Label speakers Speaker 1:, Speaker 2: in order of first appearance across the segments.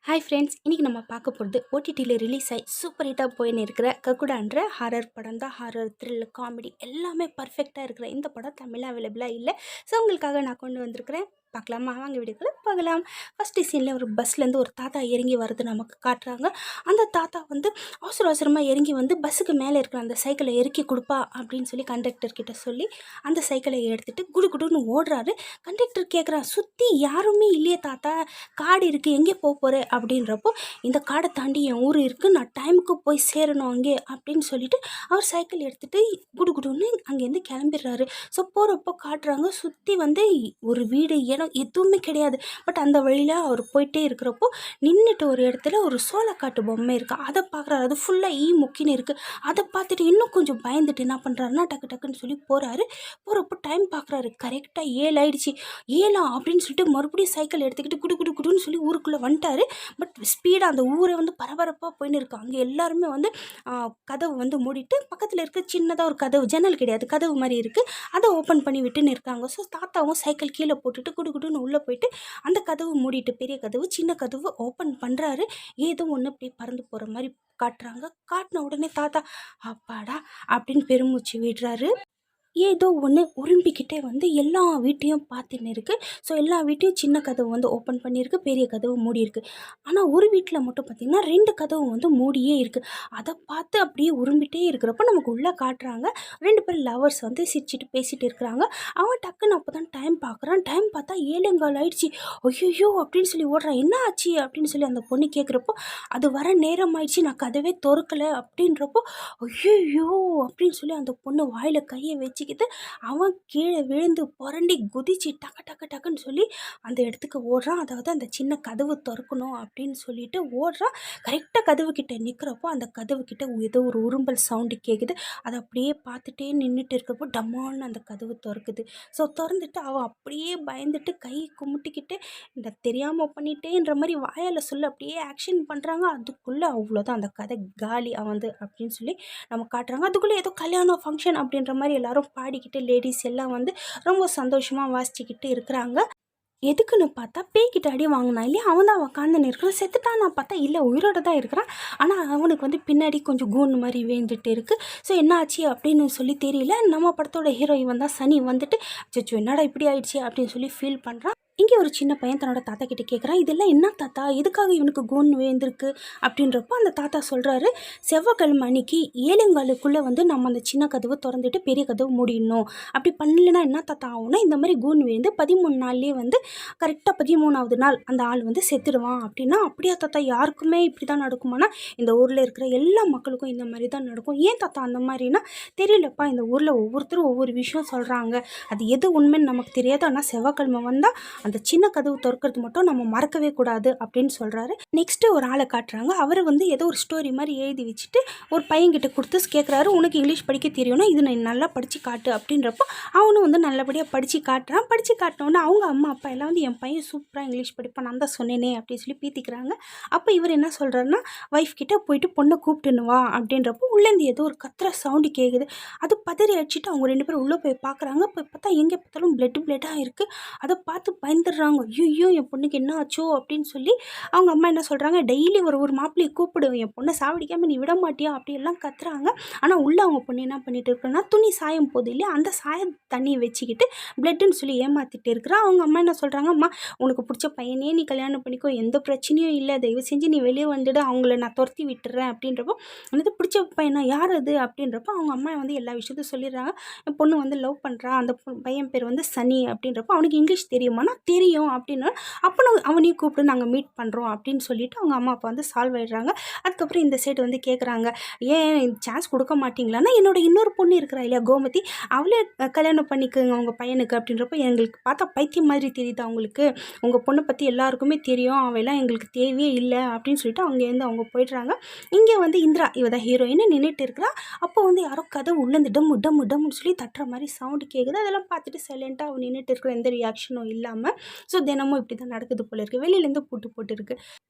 Speaker 1: Hi friends, இன்றைக்கி நம்ம பார்க்க போகிறது ஓடிடியில் ரிலீஸ் ஆகி சூப்பர் ஹிட்டாக போயின்னு இருக்கிற கக்குடான்ற ஹாரர் படம் தான். ஹாரர், த்ரில், காமெடி எல்லாமே பர்ஃபெக்டாக இருக்கிற இந்த படம் தமிழில் அவைலபிளாக இல்லை. ஸோ உங்களுக்காக நான் கொண்டு வந்திருக்கிறேன். பார்க்கலாமா? வாங்க வீடியோக்குள்ள பார்க்கலாம். ஃபஸ்ட்டு சீனில் ஒரு பஸ்லேருந்து ஒரு தாத்தா இறங்கி வரது நமக்கு காட்டுறாங்க. அந்த தாத்தா வந்து அவசர அவசரமாக இறங்கி வந்து பஸ்ஸுக்கு மேலே இருக்கிற அந்த சைக்கிளை இறக்கி கொடுப்பா அப்படின்னு சொல்லி கண்டக்டர் கிட்ட சொல்லி அந்த சைக்கிளை எடுத்துகிட்டு குடு குடுன்னு ஓடுறாரு. கண்டக்டர் கேட்குறா, சுற்றி யாருமே இல்லையே தாத்தா, காடு இருக்குது, எங்கே போக போகிற அப்படின்றப்போ, இந்த காடை தாண்டி என் ஊர் இருக்குது, நான் டைமுக்கு போய் சேரணும் அங்கே அப்படின்னு சொல்லிட்டு அவர் சைக்கிள் எடுத்துகிட்டு குடு குடுன்னு அங்கேருந்து கிளம்பிடுறாரு. ஸோ போகிறப்போ காட்டுறாங்க, சுற்றி வந்து ஒரு வீடு இடம் எதுவுமே கிடையாது. பட் அந்த வழியில் அவர் போயிட்டே இருக்கிறப்போ நின்றுட்டு ஒரு இடத்துல ஒரு சோளக்காட்டு பொம்மை இருக்குது, அதை பார்க்குறாரு. அது ஃபுல்லாக முக்கின்னு இருக்குது. அதை பார்த்துட்டு இன்னும் கொஞ்சம் பயந்துட்டு என்ன பண்ணுறாருன்னா டக்கு டக்குன்னு சொல்லி போகிறாரு. போகிறப்போ டைம் பார்க்குறாரு, கரெக்டாக 7 ஆயிடுச்சு. 7 அப்படின்னு சொல்லிட்டு மறுபடியும் சைக்கிள் எடுத்துக்கிட்டு குடு குடு குடுன்னு சொல்லி ஊருக்குள்ளே வந்துட்டாரு. பட் ஸ்பீடாக அந்த ஊரை வந்து பரபரப்பாக போயின்னு இருக்கு. அங்கே எல்லாருமே வந்து கதவு வந்து மூடிட்டு பக்கத்தில் இருக்க சின்னதாக ஒரு கதவு, ஜன்னல் கிடையாது, கதவு மாதிரி இருக்குது, அதை ஓப்பன் பண்ணி விட்டுன்னு இருக்காங்க. ஸோ தாத்தாவும் சைக்கிள் கீழே போட்டுட்டு குடு குடுன்னு உள்ளே போயிட்டு அந்த கதவு மூடிட்டு பெரிய கதவு சின்ன கதவு ஓப்பன் பண்ணுறாரு. ஏதோ ஒன்று இப்படி பறந்து போகிற மாதிரி காட்டுறாங்க. காட்டின உடனே தாத்தா அப்பாடா அப்படின்னு பெருமூச்சு விடுறாரு. ஏதோ ஒன்று உரும்பிக்கிட்டே வந்து எல்லா வீட்டையும் பார்த்துன்னு இருக்குது. ஸோ எல்லா வீட்டையும் சின்ன கதவு வந்து ஓப்பன் பண்ணியிருக்கு, பெரிய கதவு மூடியிருக்கு. ஆனால் ஒரு வீட்டில் மட்டும் பார்த்திங்கன்னா 2 கதவு வந்து மூடியே இருக்குது. அதை பார்த்து அப்படியே உரும்பிட்டே இருக்கிறப்ப நமக்கு உள்ளே காட்டுறாங்க. 2 பேர் லவர்ஸ் வந்து சிரிச்சிட்டு பேசிகிட்டு இருக்கிறாங்க. அவன் டக்குன்னு அப்போ தான் டைம் பார்க்குறான். டைம் பார்த்தா 7:15 ஆயிடுச்சு. ஐயோ அப்படின்னு சொல்லி ஓடுறான். என்ன ஆச்சு அப்படின்னு சொல்லி அந்த பொண்ணு கேட்குறப்போ, அது வர நேரம் ஆயிடுச்சு, நான் கதவே திறக்கலை அப்படின்றப்போ, ஐயோ அப்படின்னு சொல்லி அந்த பொண்ணு வாயில் கையை வச்சுக்கிட்டு அவன் கீழே விழுந்து புரண்டி குதிச்சு டக்கு டக்கு டக்குன்னு சொல்லி அந்த இடத்துக்கு ஓடுறான். அதாவது அந்த சின்ன கதவு திறக்கணும் அப்படின்னு சொல்லிட்டு ஓடுறான். கரெக்டாக கதவு கிட்ட நிற்கிறப்போ அந்த கதவு கிட்ட ஏதோ ஒரு உரும்பல் சவுண்டு கேட்குது. அதை அப்படியே பார்த்துட்டே நின்றுட்டு இருக்கிறப்போ டம்மான்னு அந்த கதவு திறக்குது. ஸோ திறந்துட்டு அவன் அப்படியே பயந்துட்டு கை கும்பிட்டுக்கிட்டு இந்த தெரியாமல் பண்ணிட்டேன்ற மாதிரி வாயால் சொல்ல அப்படியே ஆக்ஷன் பண்ணுறாங்க. அதுக்குள்ளே அவ்வளோதான், அந்த கதை காலி அவன் அப்படின்னு சொல்லி நம்ம காட்டுறாங்க. அதுக்குள்ளே ஏதோ கல்யாணம் ஃபங்க்ஷன் அப்படின்ற மாதிரி எல்லாரும் பாடிக்கிட்டு லேடிஸ் எல்லாம் வந்து ரொம்ப சந்தோஷமாக வாசிச்சுக்கிட்டு இருக்கிறாங்க. எதுக்குன்னு பார்த்தா பேய்கிட்ட அடி வாங்கினா இல்லையா, அவன் தான் உக்காந்துன்னு இருக்கிறான். செத்துட்டான் நான் பார்த்தா இல்லை, உயிரோடு தான் இருக்கிறான். ஆனால் அவனுக்கு வந்து பின்னாடி கொஞ்சம் கூன் மாதிரி வேந்துட்டு இருக்குது. ஸோ என்ன ஆச்சு அப்படின்னு சொல்லி தெரியல. நம்ம படத்தோட ஹீரோ இவன் தான் சனி வந்துட்டு அச்சோ என்னடா இப்படி ஆயிடுச்சு அப்படின்னு சொல்லி ஃபீல் பண்ணுறான். இங்கே ஒரு சின்ன பையன் தன்னோட தாத்தா கிட்டே கேட்குறான், இதெல்லாம் என்ன தாத்தா, எதுக்காக இவனுக்கு கூன் வேந்திருக்கு அப்படின்றப்போ அந்த தாத்தா சொல்கிறாரு, செவ்வாய்க்கிழமை அன்னைக்கு 7:15 வந்து நம்ம அந்த சின்ன கதவு திறந்துட்டு பெரிய கதவு மூடிடணும். அப்படி பண்ணலைன்னா என்ன தாத்தா ஆகும்னா, இந்த மாதிரி கூன் வேந்து 13 நாள்லேயே வந்து கரெக்டாக 13வது நாள் அந்த ஆள் வந்து செத்துடுவான் அப்படின்னா. அப்படியா தாத்தா, யாருக்குமே இப்படி தான் நடக்குமானா? இந்த ஊரில் இருக்கிற எல்லா மக்களுக்கும் இந்த மாதிரி தான் நடக்கும். ஏன் தாத்தா அந்த மாதிரினா? தெரியலப்பா, இந்த ஊரில் ஒவ்வொருத்தரும் ஒவ்வொரு விஷயம் சொல்கிறாங்க, அது எது உண்மைன்னு நமக்கு தெரியாது. ஆனால் செவ்வாய்க்கிழமை வந்தால் அந்த சின்ன கதவு திறக்கிறது மட்டும் நம்ம மறக்கவே கூடாது அப்படின்னு சொல்கிறாரு. நெக்ஸ்ட்டு ஒரு ஆளை காட்டுறாங்க. அவர் வந்து ஏதோ ஒரு ஸ்டோரி மாதிரி எழுதி வச்சுட்டு ஒரு பையன்கிட்ட கொடுத்து கேட்குறாரு, உனக்கு இங்கிலீஷ் படிக்க தெரியும்னா இது நான் நல்லா படித்து காட்டு அப்படின்றப்போ அவனும் வந்து நல்லபடியாக படித்து காட்டுறான். படித்து காட்டினோன்னே அவங்க அம்மா அப்பா எல்லாம் வந்து என் பையன் சூப்பராக இங்கிலீஷ் படிப்பான், நான் தான் சொன்னேனே அப்படின்னு சொல்லி பீத்திக்கிறாங்க. அப்போ இவர் என்ன சொல்கிறாருன்னா, ஒய்ஃப் கிட்டே போயிட்டு பொண்ணை கூப்பிட்டுன்னு வா அப்படின்றப்போ உள்ளேருந்து ஏதோ ஒரு கத்துற சவுண்டு கேட்குது. அது பதறி அடிச்சுட்டு அவங்க 2 பேரும் உள்ளே போய் பார்க்குறாங்க. போய் பார்த்தா எங்கே பார்த்தாலும் பிளட்டாக இருக்குது. அதை பார்த்து பயந்துடுறாங்க. ஐயோ என் பொண்ணுக்கு என்ன ஆச்சோ அப்படின்னு சொல்லி அவங்க அம்மா என்ன சொல்கிறாங்க, டெய்லி ஒரு மாப்பிள்ளையை கூப்பிடு, என் பொண்ணை சாவடிக்காமல் நீ விட மாட்டியா அப்படியெல்லாம் கத்துறாங்க. ஆனால் உள்ளே அவங்க பொண்ணு என்ன பண்ணிட்டு இருக்குன்னா, துணி சாயம் போது இல்லையா, அந்த சாயம் தண்ணியை வச்சுக்கிட்டு பிளட்டுன்னு சொல்லி ஏமாற்றிட்டு இருக்கிறா. அவங்க அம்மா என்ன சொல்கிறாங்க, அம்மா உனக்கு பிடிச்ச பையனே நீ கல்யாணம் பண்ணிக்கோ, எந்த பிரச்சனையும் இல்லை, தயவு செஞ்சு நீ வெளியே வந்துடு, அவங்கள நான் துரத்தி விட்டுறேன் அப்படின்றப்போ, எனக்கு பிடிச்ச பையனா யார் அது அப்படின்றப்போ அவங்க அம்மா வந்து எல்லா விஷயத்தையும் சொல்லிடுறாங்க. என் பொண்ணு வந்து லவ் பண்ணுறா, அந்த பையன் பேர் வந்து சனி அப்படின்றப்போ, அவனுக்கு இங்கிலீஷ் தெரியுமானா தெரியும் அப்படின்னு. அப்போ அவனையும் கூப்பிட்டு நாங்கள் மீட் பண்ணுறோம் அப்படின்னு சொல்லிட்டு அவங்க அம்மா அப்பா வந்து சால்வ் ஆகிடுறாங்க. அதுக்கப்புறம் இந்த சைடு வந்து கேட்குறாங்க, ஏன் சான்ஸ் கொடுக்க மாட்டிங்களான்னா, என்னோட இன்னொரு பொண்ணு இருக்கிறா இல்லையா கோமதி, அவளே கல்யாணம் பண்ணிக்குங்க உங்கள் பையனுக்கு அப்படின்றப்போ, எங்களுக்கு பார்த்தா பைத்தியம் மாதிரி தெரியுது, அவங்களுக்கு உங்கள் பொண்ணை பற்றி எல்லாருக்குமே தெரியும், அவெல்லாம் எங்களுக்கு தேவையே இல்லை அப்படின்னு சொல்லிட்டு அங்கேருந்து அவங்க போயிடுறாங்க. இங்கே வந்து இந்திரா இவ தான் ஹீரோயின்னு நின்றுட்டு இருக்கிறா. அப்போ வந்து யாரோ கதை உள்ளேருந்து டம்மு டம்மு டம்முன்னு சொல்லி தட்டுற மாதிரி சவுண்டு கேட்குது. அதெல்லாம் பார்த்துட்டு சைலண்ட்டாக அவன் நின்றுட்டு இருக்கிற எந்த ரியாக்ஷனும் இல்லாமல். ஸோ தினமும் இப்படி தான் நடக்குது போல இருக்குது. வெளியிலேருந்து பூட்டு போட்டுருக்கு.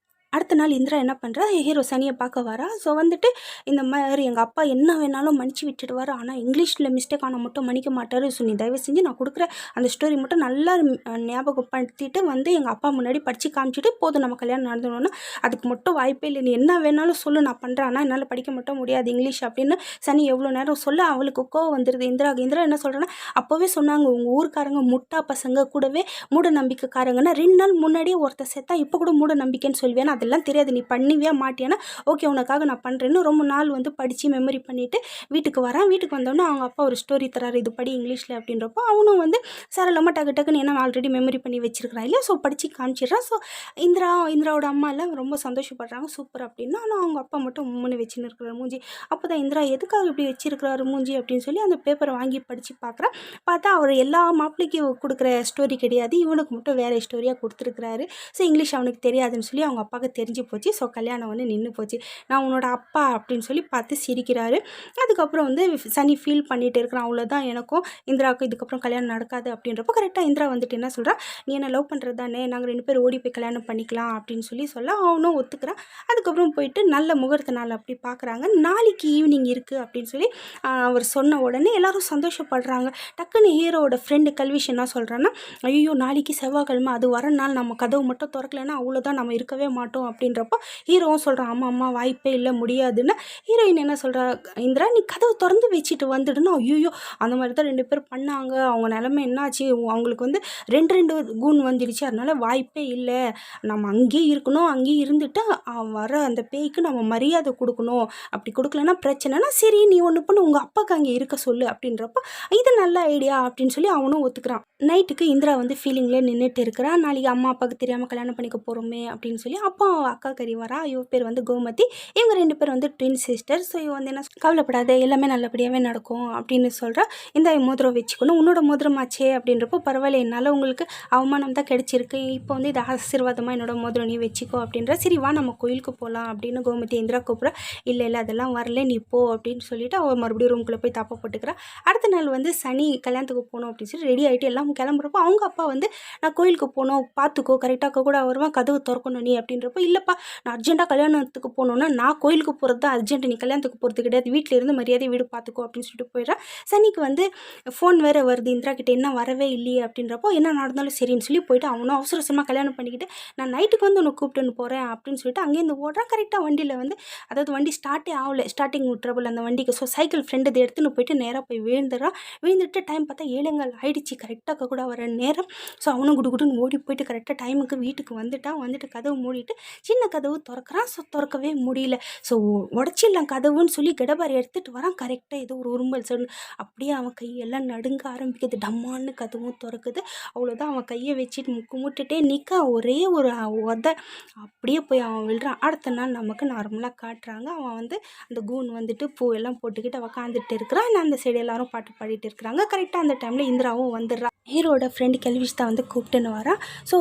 Speaker 1: அடுத்த நாள் இந்திரா என்ன பண்ணுறா, ஹீரோ சனியை பார்க்க வரா. ஸோ வந்துட்டு இந்த மாதிரி எங்கள் அப்பா என்ன வேணாலும் மன்னிச்சு விட்டுடுவார், ஆனால் இங்கிலீஷில் மிஸ்டேக் ஆனால் மட்டும் மன்னிக்க மாட்டார். ஸோ நீ தயவு செஞ்சு நான் கொடுக்குற அந்த ஸ்டோரி மட்டும் நல்லா ஞாபகப்படுத்திட்டு வந்து எங்கள் அப்பா முன்னாடி படித்து காமிச்சிட்டு போதும் நம்ம கல்யாணம் நடந்தணுன்னா அதுக்கு மட்டும் வாய்ப்பே இல்லை, நீ என்ன வேணாலும் சொல்லு நான் பண்ணுறேன், ஆனால் என்னால் படிக்க மட்டும் முடியாது இங்கிலீஷ் அப்படின்னு சனி எவ்வளோ நேரம் சொல்ல அவளுக்கு கோவம் வந்துடுது இந்திராவுக்கு. இந்திரா என்ன சொல்கிறேன்னா, அப்போவே சொன்னாங்க உங்கள் ஊருக்காரங்க முட்டா பசங்க கூடவே மூட நம்பிக்கைக்காரங்கன்னா 2 நாள் முன்னாடியே ஒருத்தர் செத்தா இப்போ கூட மூட நம்பிக்கைன்னு சொல்வேன், அதெல்லாம் தெரியாது, நீ பண்ணிவியா மாட்டியானா ஓகே உனக்காக நான் பண்ணுறேன்னு ரொம்ப நாள் வந்து படித்து மெமரி பண்ணிவிட்டு வீட்டுக்கு வரான். வீட்டுக்கு வந்தோடனே அவங்க அப்பா ஒரு ஸ்டோரி தராரு, இது படி இங்கிலீஷில் அப்படின்றப்போ அவனும் வந்து சரளமாக டக்குன்னு ஏன்னா ஆல்ரெடி மெமரி பண்ணி வச்சிருக்கிறான் இல்லையா, ஸோ படித்து காமிச்சிடுறான். ஸோ இந்திராவோட அம்மா எல்லாம் ரொம்ப சந்தோஷப்படுறாங்க, சூப்பர் அப்படின்னா. ஆனால் அவங்க அப்பா மட்டும் முன்னு வச்சுன்னு இருக்கிற மூஞ்சி. அப்போ தான் இந்திரா எதுக்காக இப்படி வச்சிருக்கிறாரு மூஞ்சி அப்படின்னு சொல்லி அந்த பேப்பரை வாங்கி படித்து பார்க்குறா. பார்த்தா அவர் எல்லா மாப்பிள்ளைக்கும் கொடுக்குற ஸ்டோரி கிடையாது, இவனுக்கு மட்டும் வேறு ஸ்டோரியாக கொடுத்துருக்குறாரு. ஸோ இங்கிலீஷ் அவனுக்கு தெரியாதுன்னு சொல்லி அவங்க அப்பாவுக்கு தெரிஞ்சு போச்சு. ஸோ கல்யாணம் வந்து நின்று போச்சு. நான் உன்னோட அப்பா அப்படின்னு சொல்லி பார்த்து சிரிக்கிறாரு. அதுக்கப்புறம் வந்து சனி ஃபீல் பண்ணிகிட்டு இருக்கிறான், அவ்வளோதான் எனக்கும் இந்திராவுக்கும் இதுக்கப்புறம் கல்யாணம் நடக்காது அப்படின்றப்போ கரெக்டாக இந்திரா வந்துட்டு என்ன சொல்கிறா, நீ என்ன லவ் பண்ணுறது தானே, நாங்கள் 2 பேர் ஓடி போய் கல்யாணம் பண்ணிக்கலாம் அப்படின்னு சொல்ல அவனும் ஒத்துக்கிறான். அதுக்கப்புறம் போயிட்டு நல்ல முகூர்த்த நாள் அப்படி பார்க்குறாங்க. நாளைக்கு ஈவினிங் இருக்குது அப்படின்னு சொல்லி அவர் சொன்ன உடனே எல்லோரும் சந்தோஷப்படுறாங்க. டக்குன்னு ஹீரோவோட ஃப்ரெண்டு கல்விஷ் என்ன சொல்கிறான்னா, ஐயோ நாளைக்கு செவ்வாய்க்கிழமை, அது வர நாள் நம்ம கதவு மட்டும் திறக்கலைன்னா அவ்வளோதான் நம்ம இருக்கவே மாட்டோம் அப்படின்றப்போ ஹீரோவும் சொல்கிறான் ஆமாம் வாய்ப்பே இல்லை முடியாதுன்னு. ஹீரோயின் என்ன சொல்கிறா, இந்திரா நீ கதவு திறந்து வச்சுட்டு வந்துடுன்னு. ஐயோ அந்த மாதிரி தான் 2 பேர் பண்ணாங்க, அவங்க நிலமை என்னாச்சு, அவங்களுக்கு வந்து 2 கூன் வந்துடுச்சு, அதனால வாய்ப்பே இல்லை, நம்ம அங்கேயே இருக்கணும், அங்கேயே இருந்துட்டு வர அந்த பேய்க்கு நம்ம மரியாதை கொடுக்கணும், அப்படி கொடுக்கலன்னா பிரச்சனைனா சரி நீ ஒன்று பண்ணு உங்கள் அப்பாவுக்கு அங்கே இருக்க சொல்லு அப்படின்றப்போ இது நல்ல ஐடியா அப்படின்னு சொல்லி அவனும் ஒத்துக்கிறான். நைட்டுக்கு இந்திரா வந்து ஃபீலிங்லேயே நின்றுட்டு இருக்கிறா, நாளைக்கு அம்மா அப்பாவுக்கு தெரியாமல் கல்யாணம் பண்ணிக்க போகிறோமே அப்படின்னு சொல்லி. அப்போ அக்கா கறி வரா, இவ பேர் வந்து கோமதி, இவங்க 2 பேர் வந்து ட்வின் சிஸ்டர். ஸோ இவ வந்து என்ன கவலைப்படாத எல்லாமே நல்லபடியாகவே நடக்கும் அப்படின்னு சொல்கிறா. இந்த மோதிரம் வச்சுக்கணும், உன்னோட மோதிரமாச்சே அப்படின்றப்போ பரவாயில்ல என்னால் உங்களுக்கு அவமானம் தான் கிடைச்சிருக்கு, இப்போ வந்து இது ஆசீர்வாதமாக என்னோட மோதிரம் நீ வச்சுக்கோ அப்படின்ற. சரி வா நம்ம கோயிலுக்கு போகலாம் அப்படின்னு கோமதி இந்திரா கூப்பிட்றா. இல்லை அதெல்லாம் வரல நீ போ அப்படின்னு சொல்லிட்டு அவள் மறுபடியும் ரூம்குள்ளே போய் தப்ப போட்டுக்கிறா. அடுத்த நாள் வந்து சனி கல்யாணத்துக்கு போகணும் அப்படின்னு சொல்லி ரெடி ஆகிட்டு எல்லாம் கிளம்புறப்போ அவங்க அப்பா வந்து நான் கோயிலுக்கு போகணும் பார்த்துக்கோ கரெக்டாக கூட வருவான் கதவு திறக்கணும் நீ அப்படின்றப்போ, இல்லைப்பா நான் அர்ஜென்ட்டாக கல்யாணத்துக்கு போகணுன்னா நான் கோயிலுக்கு போகிறது தான் அர்ஜென்ட், நீ கல்யாணத்துக்கு போகிறது கிடையாது, வீட்டில் இருந்து மரியாதை வீடு பார்த்துக்கோ அப்படின்னு சொல்லிட்டு போயிடுறா. சனிக்கு வந்து ஃபோன் வேறு வருது இந்திரா கிட்டே, என்ன வரவே இல்லையே அப்படின்றப்போ என்ன நடந்தாலும் சரின்னு சொல்லி போயிட்டு அவனும் அவசரமாக கல்யாணம் பண்ணிக்கிட்டு நான் நைட்டுக்கு வந்து உன்னை கூப்பிட்டுன்னு போகிறேன் அப்படின்னு சொல்லிட்டு அங்கேருந்து ஓடுறான். கரெக்டாக வண்டியில் வந்து அதாவது வண்டி ஸ்டார்ட்டே ஆகலை, ஸ்டார்டிங் ட்ரபிள் அந்த வண்டிக்கு. ஸோ சைக்கிள் ஃப்ரெண்டு இதை எடுத்துன்னு போயிட்டு நேராக போய் விழுந்துட்டு டைம் பார்த்தா 7 ஆயிடுச்சு, கரெக்டாக கூட வர நேரம். ஸோ அவனும் குடுன்னு ஓடி போயிட்டு கரெக்டாக டைமுக்கு வீட்டுக்கு வந்துட்டு கதவு மூடிட்டு சின்ன கதவு திறக்கிறான். ஸோ திறக்கவே முடியல. ஸோ உடச்சிடலாம் கதவுன்னு சொல்லி கடபாரி எடுத்துகிட்டு வரான். கரெக்டாக ஏதோ ஒரு உரும்பல் சவுண்ட், அப்படியே அவன் கையெல்லாம் நடுங்க ஆரம்பிக்குது, டம்மான்னு கதவும் திறக்குது. அவ்வளோதான் அவன் கையை வச்சுட்டு கும்பிட்டுட்டே நிற்க ஒரே ஒரு அப்படியே போய் அவன் விழுறான். அடுத்த நாள் நமக்கு நார்மலாக காட்டுறாங்க, அவன் வந்து அந்த கூன் வந்துட்டு பூ எல்லாம் போட்டுக்கிட்டு உக்காந்துட்டு இருக்கிறான். அந்த சைடு எல்லாரும் பாட்டு பாடிட்டு இருக்கிறாங்க. கரெக்டாக அந்த டைமில் இந்திராவும் வந்துடுறான். ஹீரோட ஃப்ரெண்டு கெல்விஷ் தான் வந்து கூப்பிட்டுன்னு வரான். ஸோ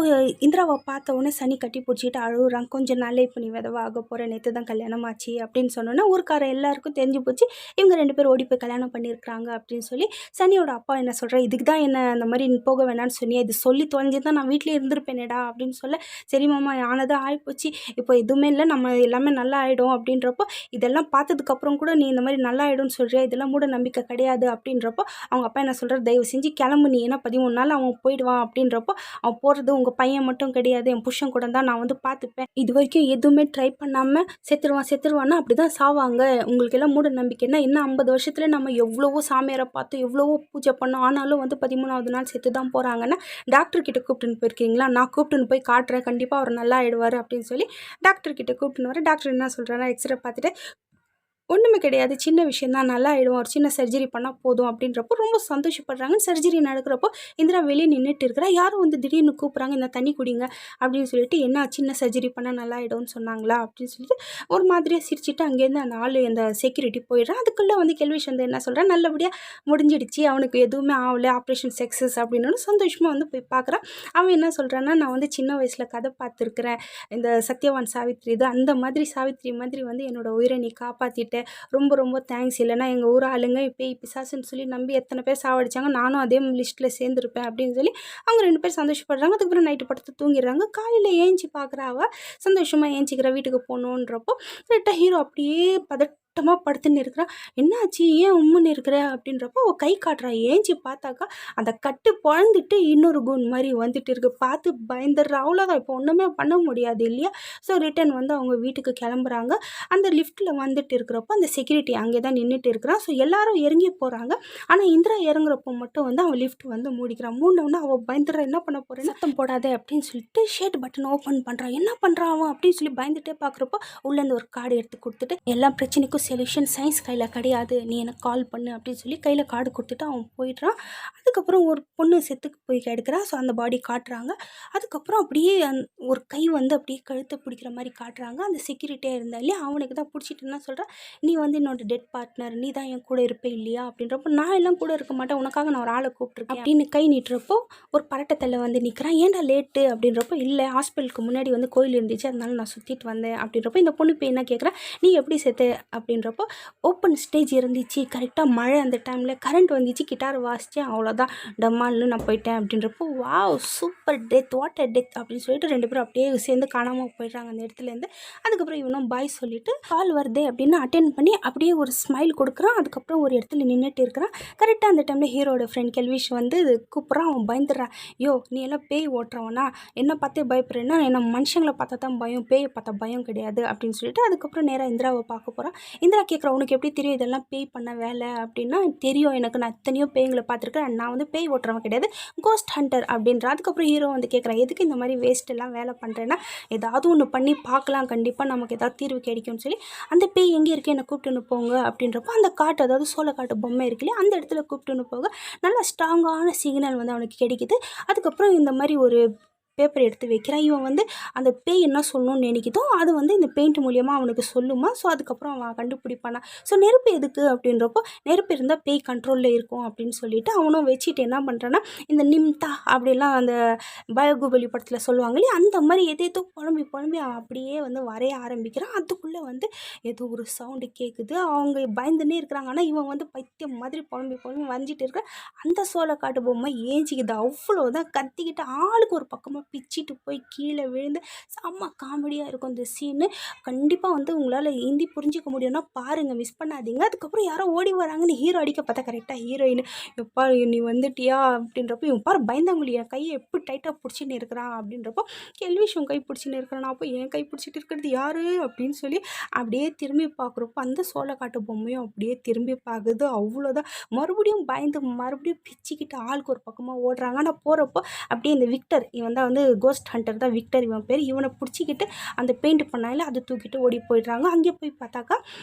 Speaker 1: இந்திராவை பார்த்த உடனே சனி கட்டி பிடிச்சிட்டு அழுகுறான். கொஞ்சம் நாளே இப்போ நீ விதவாக போகிற, நேற்று தான் கல்யாணம் ஆச்சு அப்படின்னு சொன்னோன்னா ஊருக்கார எல்லாருக்கும் தெரிஞ்சு போச்சு இவங்க 2 பேர் ஓடி போய் கல்யாணம் பண்ணியிருக்கிறாங்க அப்படின்னு சொல்லி. சனியோட அப்பா என்ன சொல்கிறா, இதுக்கு தான் என்ன அந்த மாதிரி போக வேணான்னு சொன்னியா, இது சொல்லி தொலைஞ்சி தான் நான் வீட்டிலே இருந்திருப்பேனேடா அப்படின்னு சொல்ல. சரி மாமா ஆனதாக ஆகிப்போச்சு, இப்போ எதுவுமே இல்லை நம்ம எல்லாமே நல்லா ஆகிடும் அப்படின்றப்போ, இதெல்லாம் பார்த்ததுக்கப்புறம் கூட நீ இந்த மாதிரி நல்லா ஆகிடும்னு சொல்கிறியா, இதெல்லாம் மூட நம்பிக்கை கிடையாது அப்படின்றப்போ அவங்க அப்பா என்ன சொல்கிறார், தயவு செஞ்சு கிளம்பு நீ, ஏன்னா 13 நாள் அவன் போயிடுவான் அப்படின்றப்போ அவன் போகிறது உங்கள் பையன் மட்டும் கிடையாது என் புருஷன் கூட தான் நான் வந்து பார்த்துப்பேன், இது வரைக்கும் எதுவுமே ட்ரை பண்ணாமல் செத்துருவான்னா அப்படி தான் சாவாங்க, உங்களுக்கு எல்லாம் மூட நம்பிக்கைன்னா என்ன 50 வருஷத்துல நம்ம எவ்வளவோ சாமியாரை பார்த்து எவ்வளவோ பூஜை பண்ணோம், ஆனாலும் வந்து 13வது நாள் செத்து தான் போகிறாங்கன்னா டாக்டர்கிட்ட கூப்பிட்டுன்னு போயிருக்கீங்களா, நான் கூப்பிட்டுன்னு போய் காட்டுறேன் கண்டிப்பாக அவர் நல்லா ஆகிடுவார் அப்படின்னு சொல்லி டாக்டர்கிட்ட கூப்பிட்டுன்னு வர. டாக்டர் என்ன சொல்கிறாருன்னா எக்ஸ்ரே பார்த்துட்டு ஒன்றுமே கிடையாது, சின்ன விஷயம் தான், நல்லா ஆகிடும், ஒரு சின்ன சர்ஜரி பண்ணால் போதும் அப்படின்றப்போ ரொம்ப சந்தோஷப்படுறாங்க. சர்ஜரி நடக்கிறப்போ இந்திரா வெளியே நின்றுட்டு இருக்கிறா. யாரும் வந்து திடீர்னு கூப்பிட்றாங்க, இந்த தண்ணி குடிங்க அப்படின்னு சொல்லிட்டு, என்ன சின்ன சர்ஜரி பண்ணால் நல்லா ஆகிடும்னு சொன்னாங்களா அப்படின்னு சொல்லிட்டு ஒரு மாதிரியாக சிரிச்சுட்டு அங்கேருந்து அந்த ஆள் அந்த செக்யூரிட்டி போயிடுறான். அதுக்குள்ளே வந்து கெல்விஷ் வந்து என்ன சொல்கிறான், நல்லபடியாக முடிஞ்சிடுச்சு, அவனுக்கு எதுவுமே ஆகலை, ஆப்ரேஷன் சக்ஸஸ் அப்படின்னு சந்தோஷமாக வந்து போய் பார்க்குறான். அவன் என்ன சொல்கிறான்னா, நான் வந்து சின்ன வயசில் கதை பார்த்துருக்குறேன், இந்த சத்யவான் சாவித்ரி இது அந்த மாதிரி சாவித்ரி மாதிரி வந்து என்னோடய உயிரை நீ காப்பாற்றிட்ட, ரொம்ப ரொம்ப தேங்க்ஸ். இல்லைனா எங்கள் ஊர் ஆளுங்க பேய் பிசாசுன்னு சொல்லி நம்பி எத்தனை பேர் சாவடிச்சாங்க, நானும் அதே லிஸ்ட்டில் சேர்ந்துருப்பேன் அப்படின்னு சொல்லி அவங்க 2 பேரும் சந்தோஷப்படுறாங்க. அதுக்கப்புறம் நைட்டு படுத்து தூங்கிடுறாங்க. காலையில் ஏஞ்சி பார்க்குறா சந்தோஷமாக ஏஞ்சிக்கிற வீட்டுக்கு போகணுன்றப்போ கரெக்டாக ஹீரோ அப்படியே படுத்துன்னு இருக்கிறா. என்னாச்சு, ஏன் உம்முன்னு இருக்கிற அப்படின்றப்போ அவள் கை காட்டுறா. ஏஞ்சி பார்த்தாக்கா அந்த கட்டு பொழந்துட்டு இன்னொரு கூன் மாதிரி வந்துட்டு இருக்கு. பார்த்து பயந்துடுறா. அவ்வளோதான், இப்போ ஒன்றுமே பண்ண முடியாது இல்லையா. ஸோ ரிட்டன் வந்து அவங்க வீட்டுக்கு கிளம்புறாங்க. அந்த லிஃப்ட்டில் வந்துட்டு இருக்கிறப்போ அந்த செக்யூரிட்டி அங்கே தான் நின்றுட்டு இருக்கிறான். ஸோ எல்லாரும் இறங்கி போகிறாங்க. ஆனால் இந்திரா இறங்குறப்போ மட்டும் வந்து அவன் லிஃப்ட் வந்து மூடிக்கிறான். மூடினோடனே அவள் பயந்துடுறா. என்ன பண்ண போறேன்னு சத்தம் போடாத அப்படின்னு சொல்லிட்டு ஷேட் பட்டன் ஓப்பன் பண்ணுறான். என்ன பண்ணுறான் அவன் அப்படின்னு சொல்லி பயந்துட்டே பார்க்குறப்போ உள்ளேருந்து ஒரு கார்டு எடுத்து கொடுத்துட்டு எல்லா பிரச்சனைக்கும் சொல்யூஷன் சயின்ஸ் கையில் கிடையாது, நீ எனக்கு கால் பண்ணு அப்படின்னு சொல்லி கையில் கார்டு கொடுத்துட்டு அவன் போயிடுறான். அதுக்கப்புறம் ஒரு பொண்ணு செத்துக்கு போய் கிடக்குறா. ஸோ அந்த பாடி காட்டுறாங்க. அதுக்கப்புறம் அப்படியே ஒரு கை வந்து அப்படியே கழுத்தை பிடிக்கிற மாதிரி காட்டுறாங்க. அந்த செக்யூரிட்டியாக இருந்தா இல்லையா, அவனுக்கு தான் பிடிச்சிட்டு என்ன சொல்கிறான், நீ வந்து என்னோட டெட் பார்ட்னர், நீ தான் என் கூட இருப்பே இல்லையா அப்படின்றப்போ, நான் எல்லாம் கூட இருக்க மாட்டேன், உனக்காக நான் ஒரு ஆளை கூப்பிட்ருக்கேன் அப்படின்னு கை நீட்டுறப்போ ஒரு பரட்டத்தில் வந்து நிற்கிறான். ஏன்டா லேட்டு அப்படின்றப்போ, இல்லை ஹாஸ்பிட்டலுக்கு முன்னாடி வந்து கோயில் இருந்துச்சு, அதனால நான் சுற்றிட்டு வந்தேன் அப்படின்றப்போ, இந்த பொண்ணு போய் என்ன கேட்குறேன், நீ எப்படி செத்த அப்படின்றப்போ, ஓப்பன் ஸ்டேஜ் இருந்துச்சு, கரெக்டாக மழை அந்த டைமில் கரண்ட் வந்துச்சு, கிட்டார் வாசித்தேன், அவ்வளோதான் டம்மால்னு நான் போயிட்டேன் அப்படின்றப்போ, wow super death, what a death அப்படின்னு சொல்லிட்டு 2 பேரும் அப்படியே சேர்ந்து காணாமல் போயிடுறாங்க அந்த இடத்துலேருந்து. அதுக்கப்புறம் இவனும் பாய் சொல்லிட்டு கால் வருதே அப்படின்னு அட்டென்ட் பண்ணி அப்படியே ஒரு ஸ்மைல் கொடுக்குறான். அதுக்கப்புறம் ஒரு இடத்துல நின்றுட்டு இருக்கிறான். கரெக்டாக அந்த டைமில் ஹீரோட ஃப்ரெண்ட் கெல்விஷ் வந்து கூப்பிட்றான். அவன் பயந்துடுறான். யோ நீ எல்லாம் பேய் ஓட்டுறவனா, என்ன பார்த்தே பயப்படுறேன்னா, என்ன மனுஷங்களை பார்த்தா தான் பயம், பேயை பார்த்தா பயம் கிடையாது அப்படின்னு சொல்லிட்டு அதுக்கப்புறம் நேராக இந்திராவை பார்க்க போகிறான். இந்திரா கேட்குறா, உனக்கு எப்படி தெரியும் இதெல்லாம் பேய் பண்ண வேலை அப்படின்னா, தெரியும் எனக்கு, நான் எத்தனையோ பேய்களை பார்த்துருக்கேன், நான் வந்து பேய் ஓட்டுறவன் கிடையாது, கோஸ்ட் ஹண்டர் அப்படின்ற. அதுக்கப்புறம் ஹீரோ வந்து கேட்குறான், எதுக்கு இந்த மாதிரி வேஸ்ட் எல்லாம் வேலை பண்ணுறேன்னா, ஏதாவது ஒன்று பண்ணி பார்க்கலாம், கண்டிப்பாக நமக்கு ஏதாவது தீர்வு கிடைக்கும்னு சொல்லி, அந்த பேய் எங்கே இருக்குது என்னை கூப்பிட்டுன்னு போங்க அப்படின்றப்போ, அந்த காட்டு அதாவது சோளக்காட்டு பொம்மை இருக்கு இல்லையா, அந்த இடத்துல கூப்பிட்டுன்னு போக நல்லா ஸ்ட்ராங்கான சிக்னல் வந்து அவனுக்கு கிடைக்குது. அதுக்கப்புறம் இந்த மாதிரி ஒரு பேப்பர் எடுத்து வைக்கிறான். இவன் வந்து அந்த பேய் என்ன சொல்லணும்னு நினைக்குதோ அது வந்து இந்த பெயிண்ட் மூலியமாக அவனுக்கு சொல்லுமா. ஸோ அதுக்கப்புறம் அவன் கண்டுபிடிப்பானா. ஸோ நெருப்பு எதுக்கு அப்படின்றப்போ, நெருப்பு இருந்தால் பேய் கண்ட்ரோலில் இருக்கும் அப்படின்னு சொல்லிட்டு அவனும் வச்சுட்டு என்ன பண்ணுறான்னா, இந்த நிம்தா அப்படிலாம் அந்த பாகுபலி படத்தில் சொல்லுவாங்க இல்லையா, அந்த மாதிரி எதேதோ புலம்பி அவன் அப்படியே வந்து வரைய ஆரம்பிக்கிறான். அதுக்குள்ளே வந்து ஏதோ ஒரு சவுண்டு கேட்குது. அவங்க பயந்துன்னே இருக்கிறாங்க. ஆனால் இவன் வந்து பைத்தியம் மாதிரி புலம்பி வரைஞ்சிட்டு இருக்க. அந்த சோளக்காட்டு பொம்மை ஏஞ்சிக்குது. அவ்வளோதான், கத்திக்கிட்டு ஆளுக்கு ஒரு பக்கமாக பிச்சிட்டு போய் கீழே விழுந்து செம்ம காமெடியாக இருக்கும் அந்த சீனு. கண்டிப்பாக வந்து உங்களால் ஹிந்தி புரிஞ்சிக்க முடியும்னா பாருங்கள், மிஸ் பண்ணாதீங்க. அதுக்கப்புறம் யாரோ ஓடி வராங்கன்னு ஹீரோ அடிக்க பார்த்தா கரெக்டாக ஹீரோயின், எப்பா நீ வந்துட்டியா அப்படின்றப்போ, இவன் பாரு பயந்தாங்குழி என் கையை எப்படி டைட்டாக பிடிச்சின்னு இருக்கிறான் அப்படின்றப்போ, கெல்விஷ் உன் கை பிடிச்சின்னு இருக்கிறான், அப்போ என் கை பிடிச்சிட்டு இருக்கிறது யாரு அப்படின்னு சொல்லி அப்படியே திரும்பி பார்க்குறப்போ அந்த சோளக்காட்டு பொம்மையும் அப்படியே திரும்பி பார்க்குது. அவ்வளோதான், மறுபடியும் பயந்து மறுபடியும் பிச்சுக்கிட்டு ஆளுக்கு ஒரு பக்கமாக ஓடுறாங்க. ஆனால் போகிறப்போ அப்படியே இந்த விக்டர், இவன் தான் வந்து கோஸ்ட் ஹண்டர் தான் விக்டர் இவன் பேர், இவனை பிடிச்சிக்கிட்டு அந்த பெயிண்ட் பண்ணால அதை தூக்கிட்டு ஓடி போயிடுறாங்க. அங்கே போய் பார்த்தாக்கா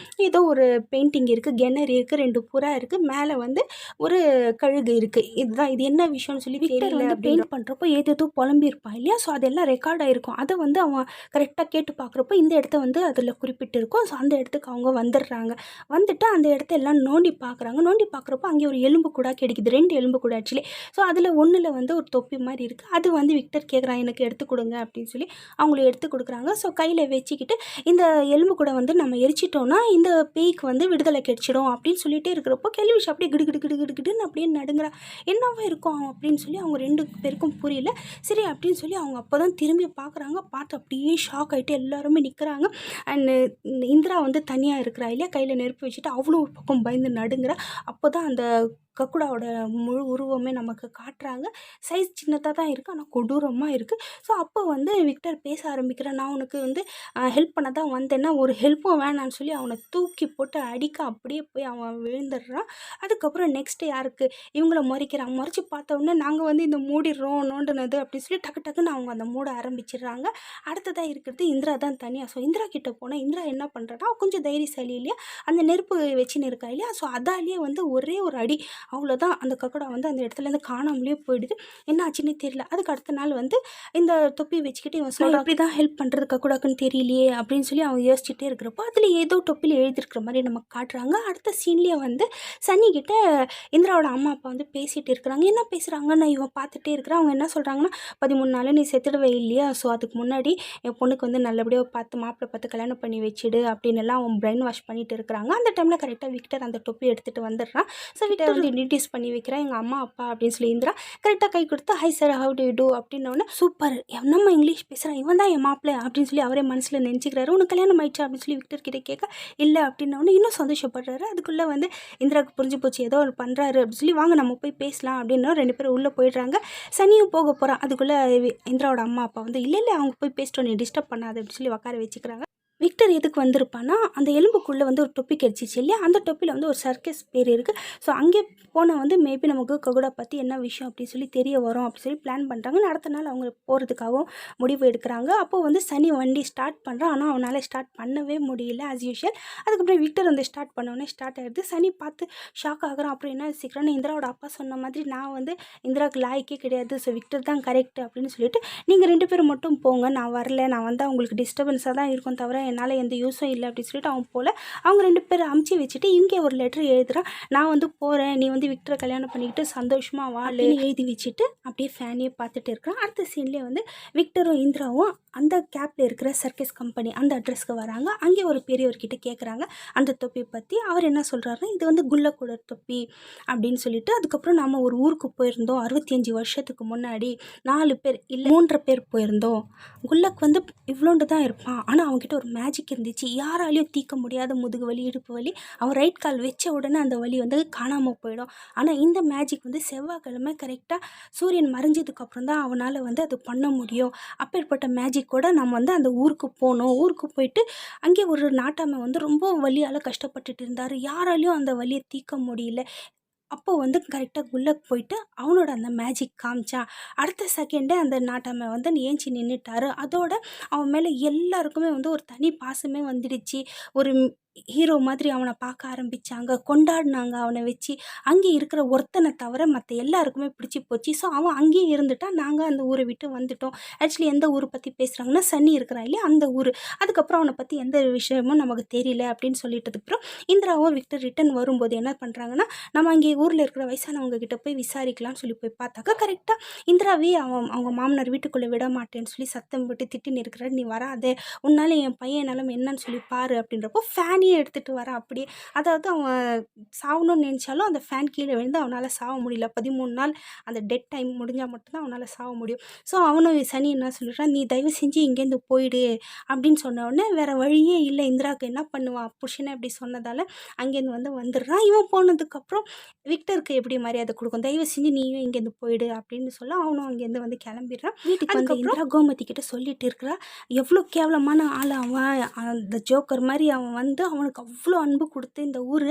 Speaker 1: ஏதோ ஒரு பெயிண்டிங் இருக்குது, கிணறு இருக்குது, 2 புறா இருக்குது, மேலே வந்து ஒரு கழுகு இருக்குது. இதுதான், இது என்ன விஷயம்னு சொல்லி விக்டர் வந்து பெயிண்ட் பண்ணுறப்போ ஏதேதோ புலம்பியிருப்பான் இல்லையா. ஸோ அதெல்லாம் ரெக்கார்ட் ஆகிருக்கும். அதை வந்து அவன் கரெக்டாக கேட்டு பார்க்குறப்போ இந்த இடத்த வந்து அதில் குறிப்பிட்டு இருக்கும். ஸோ அந்த இடத்துக்கு அவங்க வந்துடுறாங்க. வந்துட்டு அந்த இடத்த எல்லாம் நோண்டி பார்க்குறாங்க. நோண்டி பார்க்குறப்போ அங்கே ஒரு எலும்பு கூட கிடைக்குது, 2 எலும்பு கூட ஆக்சுவலி. ஸோ அதில் ஒன்றில் வந்து ஒரு தொப்பி மாதிரி இருக்குது. அது வந்து விக்டர் கேட்குறான், எனக்கு எடுத்து கொடுங்க அப்படின்னு சொல்லி அவங்களுக்கு எடுத்து கொடுக்குறாங்க. ஸோ கையில் வச்சுக்கிட்டு இந்த எலும்பு கூட வந்து நம்ம எரிச்சிட்டோம்னா இந்த பேய்க்கு வந்து விடுதலை கிடைச்சிடும் அப்படின்னு சொல்லிட்டே இருக்கிறப்போ, கெல்விஷ் அப்படியே கிடுன்னு அப்படியே நடுங்கிறா. என்னவா இருக்கும் அப்படின்னு சொல்லி அவங்க 2 பேருக்கும் புரியல. சரி அப்படின்னு சொல்லி அவங்க அப்போ தான் திரும்பி பார்க்குறாங்க. பார்த்து அப்படியே ஷாக் ஆகிட்டு எல்லாருமே நிற்கிறாங்க. அண்ட் இந்திரா வந்து தனியாக இருக்கிறா இல்லையா, கையில் நெருப்பு வச்சுட்டு அவ்வளோ ஒரு பக்கம் பயந்து நடுங்கிறா. அப்போ தான் அந்த கக்குடாவோட முழு உருவமே நமக்கு காட்டுறாங்க. சைஸ் சின்னதாக தான் இருக்குது, ஆனால் கொடூரமாக இருக்குது. ஸோ அப்போ வந்து விக்டர் பேச ஆரம்பிக்கிறேன், நான் உனக்கு வந்து ஹெல்ப் பண்ண தான் வந்தேன்னா ஒரு ஹெல்ப்பும் வேணான்னு சொல்லி அவனை தூக்கி போட்டு அடிக்க அப்படியே போய் அவன் விழுந்துடுறான். அதுக்கப்புறம் நெக்ஸ்ட்டு யாருக்கு இவங்கள முறைக்கிறாங்க. முறைச்சி பார்த்த உடனே நாங்கள் வந்து இந்த மூடிடுறோம் நோண்டுனது அப்படின்னு சொல்லி டக்குன்னு அவங்க அந்த மூட ஆரம்பிச்சிடுறாங்க. அடுத்ததாக இருக்கிறது இந்திரா தான் தனியாக. ஸோ இந்திரா கிட்ட போனால் இந்திரா என்ன பண்ணுறா, கொஞ்சம் தைரியசாலி இல்லையா, அந்த நெருப்பு வச்சுன்னு இருக்கா இல்லையா. ஸோ அதாலேயே வந்து ஒரே ஒரு அடி அவ்வளோதான். அந்த கக்குடா வந்து அந்த இடத்துலேருந்து காணாமலே போயிடுது. என்ன ஆச்சுன்னே தெரியல. அதுக்கு அடுத்த நாள் வந்து இந்த தொப்பி வச்சுக்கிட்டு இவன் சொல்கிறான், எப்படி தான் ஹெல்ப் பண்ணுறது கக்குடாக்குன்னு தெரியலையே அப்படின்னு சொல்லி அவன் யோசிச்சுட்டே இருக்கிறப்போ அதில் ஏதோ தொப்பியில் எழுதியிருக்கிற மாதிரி நமக்கு காட்டுறாங்க. அடுத்த சீன்லேயே வந்து சன்னி கிட்ட இந்திராவோட அம்மா அப்பா வந்து பேசிகிட்டு இருக்கிறாங்க. என்ன பேசுகிறாங்க, நான் இவன் பார்த்துட்டே இருக்கிறேன். அவங்க என்ன சொல்கிறாங்கன்னா, 13 நாள் நீ செத்துடுவே இல்லையா, ஸோ அதுக்கு முன்னாடி என் பொண்ணுக்கு வந்து நல்லபடியாக பார்த்து மாப்பிள்ளை பார்த்து கல்யாணம் பண்ணி வச்சுடு அப்படின்னு எல்லாம் அவன் பிரெயின் வாஷ் பண்ணிட்டு இருக்கிறாங்க. அந்த டைமில் கரெக்டாக விக்டர் அந்த தொப்பி எடுத்துகிட்டு வந்துடுறான். ஸோ விக்டர் வந்து இன்ட்ரடியூஸ் பண்ணி வைக்கிறேன் எங்கள் அம்மா அப்பா அப்படின்னு சொல்லி இந்திரா கரெக்டாக கை கொடுத்து hi sir how do you do அப்படின்னோடனே சூப்பர் நம்ம இங்கிலீஷ் பேசுகிறான், இவன் தான் என் மாப்பிள்ளை அப்படின்னு சொல்லி அவரே மனசில் நினச்சிக்கிறாரு. உனக்கு கல்யாணம் ஆயிடுச்சா அப்படின்னு சொல்லி விக்டர் கிட்டே கேட்க இல்லை அப்படின்னோடனே இன்னும் சந்தோஷப்படுறாரு. அதுக்குள்ளே வந்து இந்திராவுக்கு புரிஞ்சு போச்சு ஏதோ ஒரு பண்ணுறாரு அப்படின்னு சொல்லி வாங்க நம்ம போய் பேசலாம் அப்படின்னு 2 பேரும் உள்ளே போயிடுறாங்க. சனியும் போக போகிறான். அதுக்குள்ளே இந்திராவோட அம்மா அப்பா வந்து இல்லை அவங்க போய் பேசிட்டோம், நீ டிஸ்டர்ப் பண்ணாது அப்படின்னு சொல்லி உட்கார வச்சுக்கிறாங்க. விக்டர் எதுக்கு வந்திருப்பான்னா அந்த எலும்புக்குள்ளே வந்து ஒரு தொப்பி கிடச்சிச்சு இல்லையா, அந்த தொப்பியில் வந்து ஒரு சர்க்கஸ் பேர் இருக்குது. ஸோ அங்கே போனால் வந்து மேபி நமக்கு ககுடா பற்றி என்ன விஷயம் அப்படின்னு சொல்லி தெரிய வரும் அப்படின்னு சொல்லி பிளான் பண்ணுறாங்க. அடுத்த நாள் அவங்க போகிறதுக்காகவும் முடிவு எடுக்கிறாங்க. அப்போது வந்து சனி வண்டி ஸ்டார்ட் பண்ணுறான். ஆனால் அவனால் ஸ்டார்ட் பண்ணவே முடியல ஆஸ் யூஷுவல். அதுக்கப்புறம் விக்டர் வந்து ஸ்டார்ட் பண்ணோடனே ஸ்டார்ட் ஆகிடுது. சனி பார்த்து ஷாக் ஆகுறான். அப்புறம் என்ன சீக்கிரம் இந்திராவோட அப்பா சொன்ன மாதிரி நான் வந்து இந்திராவுக்கு லாய்க்கே கிடையாது, ஸோ விக்டர் தான் கரெக்ட் அப்படின்னு சொல்லிட்டு நீங்கள் 2 பேரும் மட்டும் போங்க, நான் வரல, நான் வந்தால் உங்களுக்கு டிஸ்டர்பன்ஸாக தான் இருக்கும் தவிர என்னால் எந்த யூஸும் இல்லை அப்படின்னு சொல்லிட்டு அவன் போல் அவங்க 2 பேரும் அமுச்சு வச்சுட்டு இங்கே ஒரு லெட்டர் எழுதுகிறான். நான் வந்து போகிறேன், நீ வந்து விக்டரை கல்யாணம் பண்ணிக்கிட்டு சந்தோஷமாக வாழு எழுதி வச்சுட்டு அப்படியே ஃபேனையே பார்த்துட்டு இருக்கிறான். அடுத்த சீன்லேயே வந்து விக்டரும் இந்திராவும் அந்த கேப்பில் இருக்கிற சர்க்கஸ் கம்பெனி அந்த அட்ரஸ்க்கு வராங்க. அங்கே ஒரு பெரியவர்கிட்ட கேட்குறாங்க அந்த தொப்பி பற்றி. அவர் என்ன சொல்கிறாருன்னா இது வந்து குள்ளக்கூட தொப்பி அப்படின்னு சொல்லிட்டு, அதுக்கப்புறம் நாம் ஒரு ஊருக்கு போயிருந்தோம் 65 வருஷத்துக்கு முன்னாடி, 4 பேர் இல்லை 3 பேர் போயிருந்தோம். குல்லக் வந்து இவ்வளோண்டு தான் இருப்பான், ஆனால் அவன்கிட்ட ஒரு மேஜிக் இருந்துச்சு, யாராலையும் தீர்க்க முடியாத முதுகு வலி இடுப்பு வலி, அவன் ரைட் கால் வச்ச உடனே அந்த வலி வந்து காணாமல் போயிடும். ஆனால் இந்த மேஜிக் வந்து செவ்வாய்க்கிழமை கரெக்டாக சூரியன் மறைஞ்சதுக்கப்புறம் தான் அவனால் வந்து அது பண்ண முடியும். அப்பேற்பட்ட மேஜிக்கோட நம்ம வந்து அந்த ஊருக்கு போனோம். ஊருக்கு போயிட்டு அங்கே ஒரு நாட்டாமை வந்து ரொம்ப வலியால் கஷ்டப்பட்டுட்டு இருந்தார், யாராலையும் அந்த வலியை தீர்க்க முடியல. அப்போ வந்து கரெக்டாக குல்லக் போயிட்டு அவனோட அந்த மேஜிக் காமிச்சான். அடுத்த செகண்டே அந்த நாட்டாமை வந்து ஏஞ்சி நின்றுட்டாரு. அதோட அவன் மேலே எல்லாருக்குமே வந்து ஒரு தனி பாசமே வந்துடுச்சு. ஒரு ஹீரோ மாதிரி அவனை பார்க்க ஆரம்பித்தாங்க, கொண்டாடினாங்க அவனை வச்சு. அங்கே இருக்கிற ஒருத்தனை தவிர மற்ற எல்லாருக்குமே பிடிச்சி போச்சு. ஸோ அவன் அங்கேயே இருந்துட்டான். நாங்கள் அந்த ஊரை விட்டு வந்துட்டோம். ஆக்சுவலி எந்த ஊரை பற்றி பேசுகிறாங்கன்னா சன்னி இருக்கிறான் இல்லையா அந்த ஊர். அதுக்கப்புறம் அவனை பற்றி எந்த விஷயமும் நமக்கு தெரியல அப்படின்னு சொல்லிட்டதுக்கப்புறம் இந்திராவும் விக்டர் ரிட்டன் வரும்போது என்ன பண்ணுறாங்கன்னா, நம்ம அங்கே ஊரில் இருக்கிற வயசானவங்க கிட்ட போய் விசாரிக்கலாம்னு சொல்லி போய் பார்த்தாக்கா கரெக்டாக இந்திராவே அவங்க மாமனார் வீட்டுக்குள்ளே விட மாட்டேன்னு சொல்லி சத்தம் விட்டு திட்டின்னு இருக்கிறாரு, நீ வராதே, உன்னால் என் பையன் நிலம் என்னன்னு சொல்லி பாரு அப்படின்றப்போ ஃபேனே எடுத்துகிட்டு வரான் அப்படியே. அதாவது அவன் சாகணும்னு நினச்சாலும் அந்த ஃபேன் கீழே விழுந்து அவனால் சாக முடியல. 13 நாள் அந்த டெட் டைம் முடிஞ்சால் மட்டும்தான் அவனால் சாக முடியும். ஸோ அவனும் சனி என்ன சொல்லிடுறான், நீ தயவு செஞ்சு இங்கேருந்து போயிடு அப்படின்னு சொன்ன உடனே வேறு வழியே இல்லை. இந்திராவுக்கு என்ன பண்ணுவான், புருஷனை அப்படி சொன்னதால் அங்கேருந்து வந்துடுறான். இவன் போனதுக்கப்புறம் விக்டருக்கு எப்படி மரியாதை கொடுக்கும், தயவு செஞ்சு நீயும் இங்கேருந்து போயிடு அப்படின்னு சொல்ல அவனும் அங்கேருந்து வந்து கிளம்பிடுறான். வீட்டுக்கு வந்து இந்திரா கோமதி கிட்ட சொல்லிட்டு இருக்கிறா, எவ்வளோ கேவலமான ஆள் அவன், அந்த ஜோக்கர் மாதிரி அவன் வந்து அவனுக்கு அவ்வளோ அன்பு கொடுத்து இந்த ஊர்,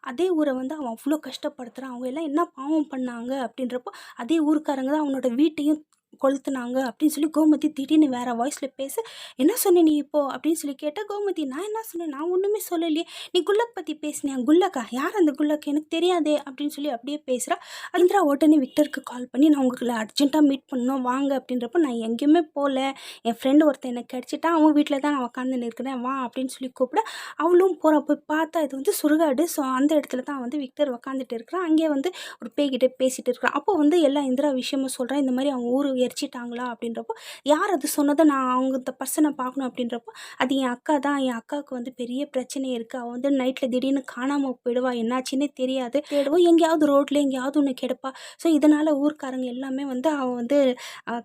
Speaker 1: அதே ஊரை வந்து அவன் அவ்வளோ கஷ்டப்படுத்துகிறான், அவங்க எல்லாம் என்ன பாவம் பண்ணாங்க அப்படின்றப்போ அதே ஊருக்காரங்க தான் அவனோட வீட்டையும் கொளுத்துனாங்க அப்படின்னு சொல்லி கோமதி திடீர்னு வேறு வாய்ஸில் பேச, என்ன சொன்ன நீ இப்போது அப்படின்னு சொல்லி கேட்டால் கோமதி, நான் என்ன சொன்னேன், நான் ஒன்றுமே சொல்லலையே, நீ குல்லக் பற்றி பேசினியா, குல்லக்கா யார் அந்த குல்லக், எனக்கு தெரியாதே அப்படின்னு சொல்லி அப்படியே பேசுகிறா. இந்திரா உடனே விக்டருக்கு கால் பண்ணி, நான் உங்களுக்கு அர்ஜென்ட்டாக மீட் பண்ணணும் வாங்க அப்படின்றப்போ, நான் எங்கேயுமே போகல, என் ஃப்ரெண்டு ஒருத்தன் எனக்கு கிடச்சிட்டான், அவன் வீட்டில் தான் நான் உட்காந்துன்னு இருக்கிறேன் வா அப்படின்னு சொல்லி கூப்பிட அவளும் போகிறா. போய் பார்த்தா இது வந்து சுடுகாடு. ஸோ அந்த இடத்துல தான் வந்து விக்டர் உட்காந்துட்டு இருக்கிறான். அங்கே வந்து ஒரு பேய்கிட்ட பேசிகிட்டு இருக்கிறான். அப்போ வந்து எல்லா இந்திரா விஷயமும் சொல்கிறான், இந்த மாதிரி அவங்க ஊர் எரிச்சிட்டாங்களா அப்படின்றப்போ, யார் அது சொன்னதை நான் அவங்க இந்த பர்சனை பார்க்கணும் அப்படின்றப்போ, அது என் அக்கா தான், என் அக்காவுக்கு வந்து பெரிய பிரச்சனை இருக்குது, அவள் வந்து நைட்டில் திடீர்னு காணாமல் போயிடுவா, என்னாச்சுன்னே தெரியாது, தேடுவோம் எங்கேயாவது ரோட்டில் எங்கேயாவது ஒன்று கிடப்பா. ஸோ இதனால் ஊர்க்காரங்க எல்லாமே வந்து அவள் வந்து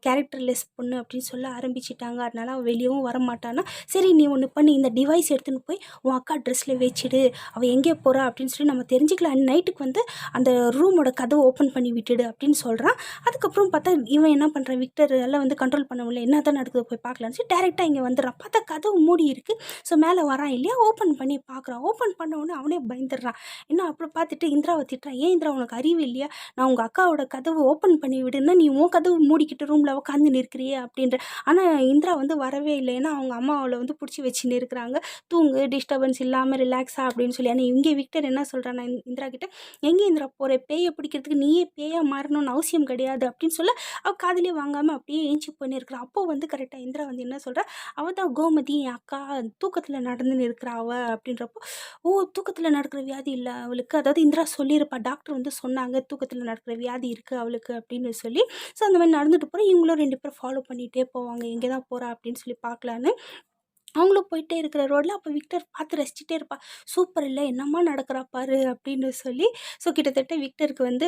Speaker 1: கேரக்டர்லெஸ் பொண்ணு அப்படின்னு சொல்ல ஆரம்பிச்சிட்டாங்க, அதனால அவள் வெளியவும் வரமாட்டானா. சரி நீ ஒன்று பண்ணி இந்த டிவைஸ் எடுத்துன்னு போய் உன் அக்கா ட்ரெஸ்ஸில் வச்சுடு, அவள் எங்கே போகிறா அப்படின்னு சொல்லி நம்ம தெரிஞ்சுக்கலாம், நைட்டுக்கு வந்து அந்த ரூமோட கதவை ஓப்பன் பண்ணி விட்டுடு அப்படின்னு சொல்கிறான். அதுக்கப்புறம் பார்த்தா இவன் என்ன பண்ணுறேன், விக்டர் எல்லாம் வந்து கண்ட்ரோல் பண்ண முடியல, என்ன தான் நடக்குது போய் பார்க்கலான்னு சொல்லி டேரெக்டாக இங்கே வந்துடுறான். பார்த்தா கதவு மூடி இருக்குது. ஸோ மேலே வரான் இல்லையா, ஓப்பன் பண்ணி பார்க்குறான். ஓப்பன் பண்ண உடனே அவனே பயந்துடுறான். என்ன அப்புறம் பார்த்துட்டு இந்திராவை திட்டுறான். ஏன் இந்திரா உனக்கு அறிவு இல்லையா, நான் உங்கள் அக்காவோட கதவு ஓப்பன் பண்ணி விடுன்னா நீ உன் கதவு மூடிக்கிட்டு ரூமில் உட்காந்து நிற்கிறியே அப்படின்ற. ஆனால் இந்திரா வந்து வரவே இல்லை. ஏன்னா அவங்க அம்மா அவளை வந்து பிடிச்சி வச்சுன்னு இருக்கிறாங்க. தூங்கு, டிஸ்டர்பன்ஸ் இல்லாமல் ரிலாக்ஸாக அப்படின்னு சொல்லி. ஆனால் இங்கே விக்டர் என்ன சொல்கிறான் இந்திரா கிட்ட, எங்கே இந்திரா போகிற, பேயை பிடிக்கிறதுக்கு நீயே பேயாக மாறணும்னு அவசியம் கிடையாது அப்படின்னு சொல்ல அவள் காதிலே வாங்காமல் அப்படியே ஏஞ்சி போயின்னு அப்போ வந்து கரெக்டாக இந்திரா வந்து என்ன சொல்கிறா, அவள் தான் கோமதி என் அக்கா, தூக்கத்தில் நடந்துன்னு இருக்கிறா அவள் அப்படின்றப்போ, ஓ தூக்கத்தில் நடக்கிற வியாதி இல்லை அவளுக்கு, அதாவது இந்திரா சொல்லியிருப்பா, டாக்டர் வந்து சொன்னாங்க தூக்கத்தில் நடக்கிற வியாதி இருக்குது அவளுக்கு அப்படின்னு சொல்லி. ஸோ அந்த மாதிரி நடந்துட்டு போகிறோம். இவங்களும் 2 பேரும் ஃபாலோ பண்ணிகிட்டே போவாங்க, எங்கே தான் போகிறா அப்படின்னு சொல்லி பார்க்கலான்னு. அவங்களும் போயிட்டே இருக்கிற ரோட்ல அப்போ விக்டர் பார்த்து ரசிச்சுட்டே இருப்பா. சூப்பர் இல்லை, என்னம்மா நடக்கிறா பாரு அப்படின்னு சொல்லி. ஸோ கிட்டத்தட்ட விக்டருக்கு வந்து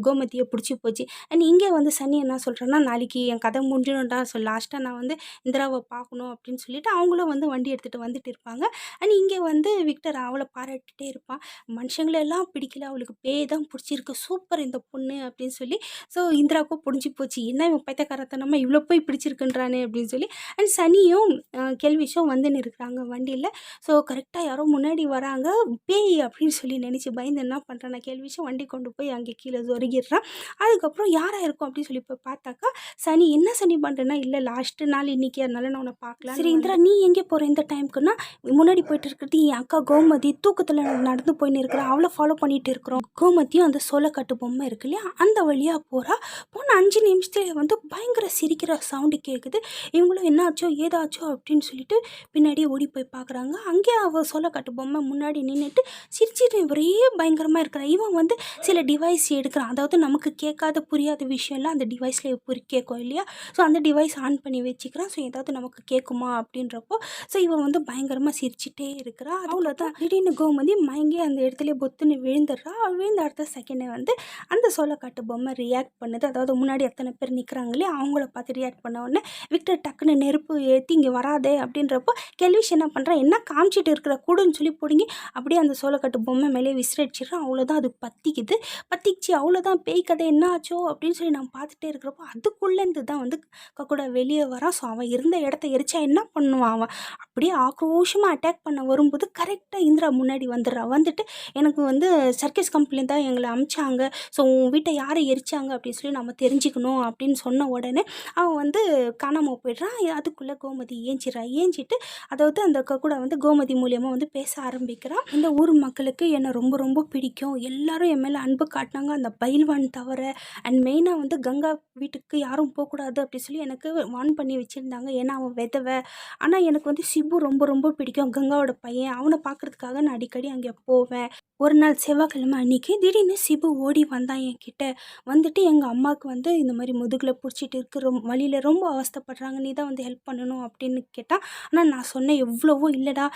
Speaker 1: கோமதியை பிடிச்சி போச்சு. அண்ட் இங்கே வந்து சன்னி என்ன சொல்கிறேன்னா, நாளைக்கு என் கதை முடிஞ்சிடும்டா, ஸோ லாஸ்ட்டாக நான் வந்து இந்திராவை பார்க்கணும் அப்படின்னு சொல்லிட்டு அவங்களும் வந்து வண்டி எடுத்துகிட்டு வந்துட்டு இருப்பாங்க. அண்ட் இங்கே வந்து விக்டர் அவளை பாராட்டிகிட்டே இருப்பான். மனுஷங்களெல்லாம் பிடிக்கல, அவளுக்கு பேய் தான் பிடிச்சிருக்கு, சூப்பர் இந்த பொண்ணு அப்படின்னு சொல்லி. ஸோ இந்திராவுக்கும் பிடிச்சி போச்சு, என்ன இவன் பைத்தியக்காரத்தனமா இவ்வளோ போய் பிடிச்சிருக்குன்றானே அப்படின்னு சொல்லி. அண்ட் சனியும் கேள்விஷும் வந்துன்னு இருக்கிறாங்க வண்டியில். ஸோ கரெக்டாக யாரோ முன்னாடி வராங்க, பேய் அப்படின்னு சொல்லி நினச்சி பயந்து என்ன பண்ணுறான், நான் கேள்விஷம் வண்டி கொண்டு போய் அங்கே கீழே சொருகிடுறான். அதுக்கப்புறம் யாராக இருக்கும் அப்படின்னு சொல்லி போய் பார்த்தாக்கா சனி. என்ன சனி பண்ணுறேன்னா, இல்லை லாஸ்ட்டு நாள் இன்றைக்கி, அதனால நான் உன்னை பார்க்கலாம். சரி இந்திரா நீ எங்கே போகிற இந்த டைமுக்குன்னா, முன்னாடி போயிட்டு இருக்கிறது என் அக்கா கோமதி, தூக்கத்தில் நடந்து போயின்னு இருக்கிறா, அவளை ஃபாலோ பண்ணிகிட்டு இருக்கிறோம். கோமதியும் அந்த சோளக்காட்டு பொம்மை இருக்கு இல்லையா, அந்த வழியாக போகிறா. போன 5 நிமிஷத்துலேயே வந்து பயங்கர சிரிக்கிற சவுண்டு கேட்குது. இவங்களும் என்னாச்சோ ஏதாச்சோ அப்படின்னு சொல்லிட்டு பின்னாடியே ஓடி போய் பார்க்குறாங்க. அங்கே அவள் சோளக்காட்டு பொம்மை முன்னாடி நின்றுட்டு சிரிச்சிட்டு ஒரே பயங்கரமாக இருக்கிறா. இவன் வந்து சில டிவைஸ் எடுக்கிறான், அதாவது நமக்கு கேட்காத புரியாத விஷயம்லாம் அந்த டிவைஸில் கேட்கும் இல்லையா. ஸோ அந்த டிவைஸ் ஆன் பண்ணி வச்சுக்கிறான். ஸோ ஏதாவது நமக்கு கேட்குமா அப்படின்றப்போ ஸோ இவன் வந்து பயங்கரமாக சிரிச்சிட்டே இருக்கிறா. அவ்வளோதான், திடீர்னு கோமதி மயங்கி அந்த இடத்துல பொத்துன்னு விழுந்துடுறா. விழுந்த அடுத்த செகண்டே வந்து அந்த சோளக்காட்டு பொம்மை ரியாக்ட் பண்ணுது. அதாவது முன்னாடி எத்தனை பேர் நிற்கிறாங்களே அவங்கள பார்த்து ரியாக்ட் பண்ண உடனே விக்டர் டக்குன்னு நெருப்பு ஏற்றி இங்கே வராதே அப்படின்றப்போ கேள்விஷ் என்ன பண்ணுறான், என்ன காமிச்சிட்டு இருக்கிற கூடுன்னு சொல்லி பிடுங்கி அப்படியே அந்த சோளக்காட்டு பொம்மை மேலே விசிறடிச்சிடுறான். அவ்வளோதான், அது பத்திக்கிச்சு. அவ்வளோதான், பேய் கதை என்ன ஆச்சோ அப்படின்னு சொல்லி நான் பார்த்துட்டே இருக்கிறப்போ அதுக்குள்ளேருந்து தான் வந்து கக்குடா வெளியே வரான். ஸோ அவன் இருந்த இடத்த எரிச்சா என்ன பண்ணுவான், அவன் அப்படியே ஆக்ரோஷமாக அட்டாக் பண்ண வரும்போது கரெக்டாக இந்திரா முன்னாடி வந்துடுறான். வந்துட்டு எனக்கு வந்து சர்க்கஸ் கம்பெனி தான் எங்களை அமிச்சாங்க, ஸோ உன் வீட்டை யாரை எரிச்சாங்க அப்படின்னு சொல்லி நம்ம தெரிஞ்சுக்கணும் அப்படின்னு சொன்ன உடனே அவன் வந்து காணாமல் போயிடுறான். அதுக்குள்ளே கோமதி ஏஞ்சிட்டு அதாவது அந்த கக்குடா வந்து கோமதி மூலியமாக வந்து பேச ஆரம்பிக்கிறான். இந்த ஊர் மக்களுக்கு என்னை ரொம்ப ரொம்ப பிடிக்கும், எல்லாரும் என் மேலே அன்பு காட்டினாங்க, அந்த பைல்வான் தவிர. அண்ட் மெயினாக வந்து கங்கா வீட்டுக்கு யாரும் போகக்கூடாது அப்படி சொல்லி எனக்கு வார்ன் பண்ணி வச்சுருந்தாங்க, ஏன்னா அவன் விதவை. ஆனால் எனக்கு வந்து சிபு ரொம்ப ரொம்ப பிடிக்கும், கங்காவோட பையன், அவனை பார்க்குறதுக்காக நான் அடிக்கடி அங்கே போவேன். ஒரு நாள் செவ்வாய்க்கிழமை அன்றைக்கி திடீர்னு சிபு ஓடி வந்தான் என்கிட்ட. வந்துட்டு எங்கள் அம்மாவுக்கு வந்து இந்த மாதிரி முதுகில் பிடிச்சிட்டு இருக்கு, வழியில் ரொம்ப அவஸ்தைப்படுறாங்க, நீ தான் வந்து ஹெல்ப் பண்ணணும் அப்படின்னு கேட்டான். ஆனால் நான் சொன்னேன், எவ்வளவோ இல்லைடா,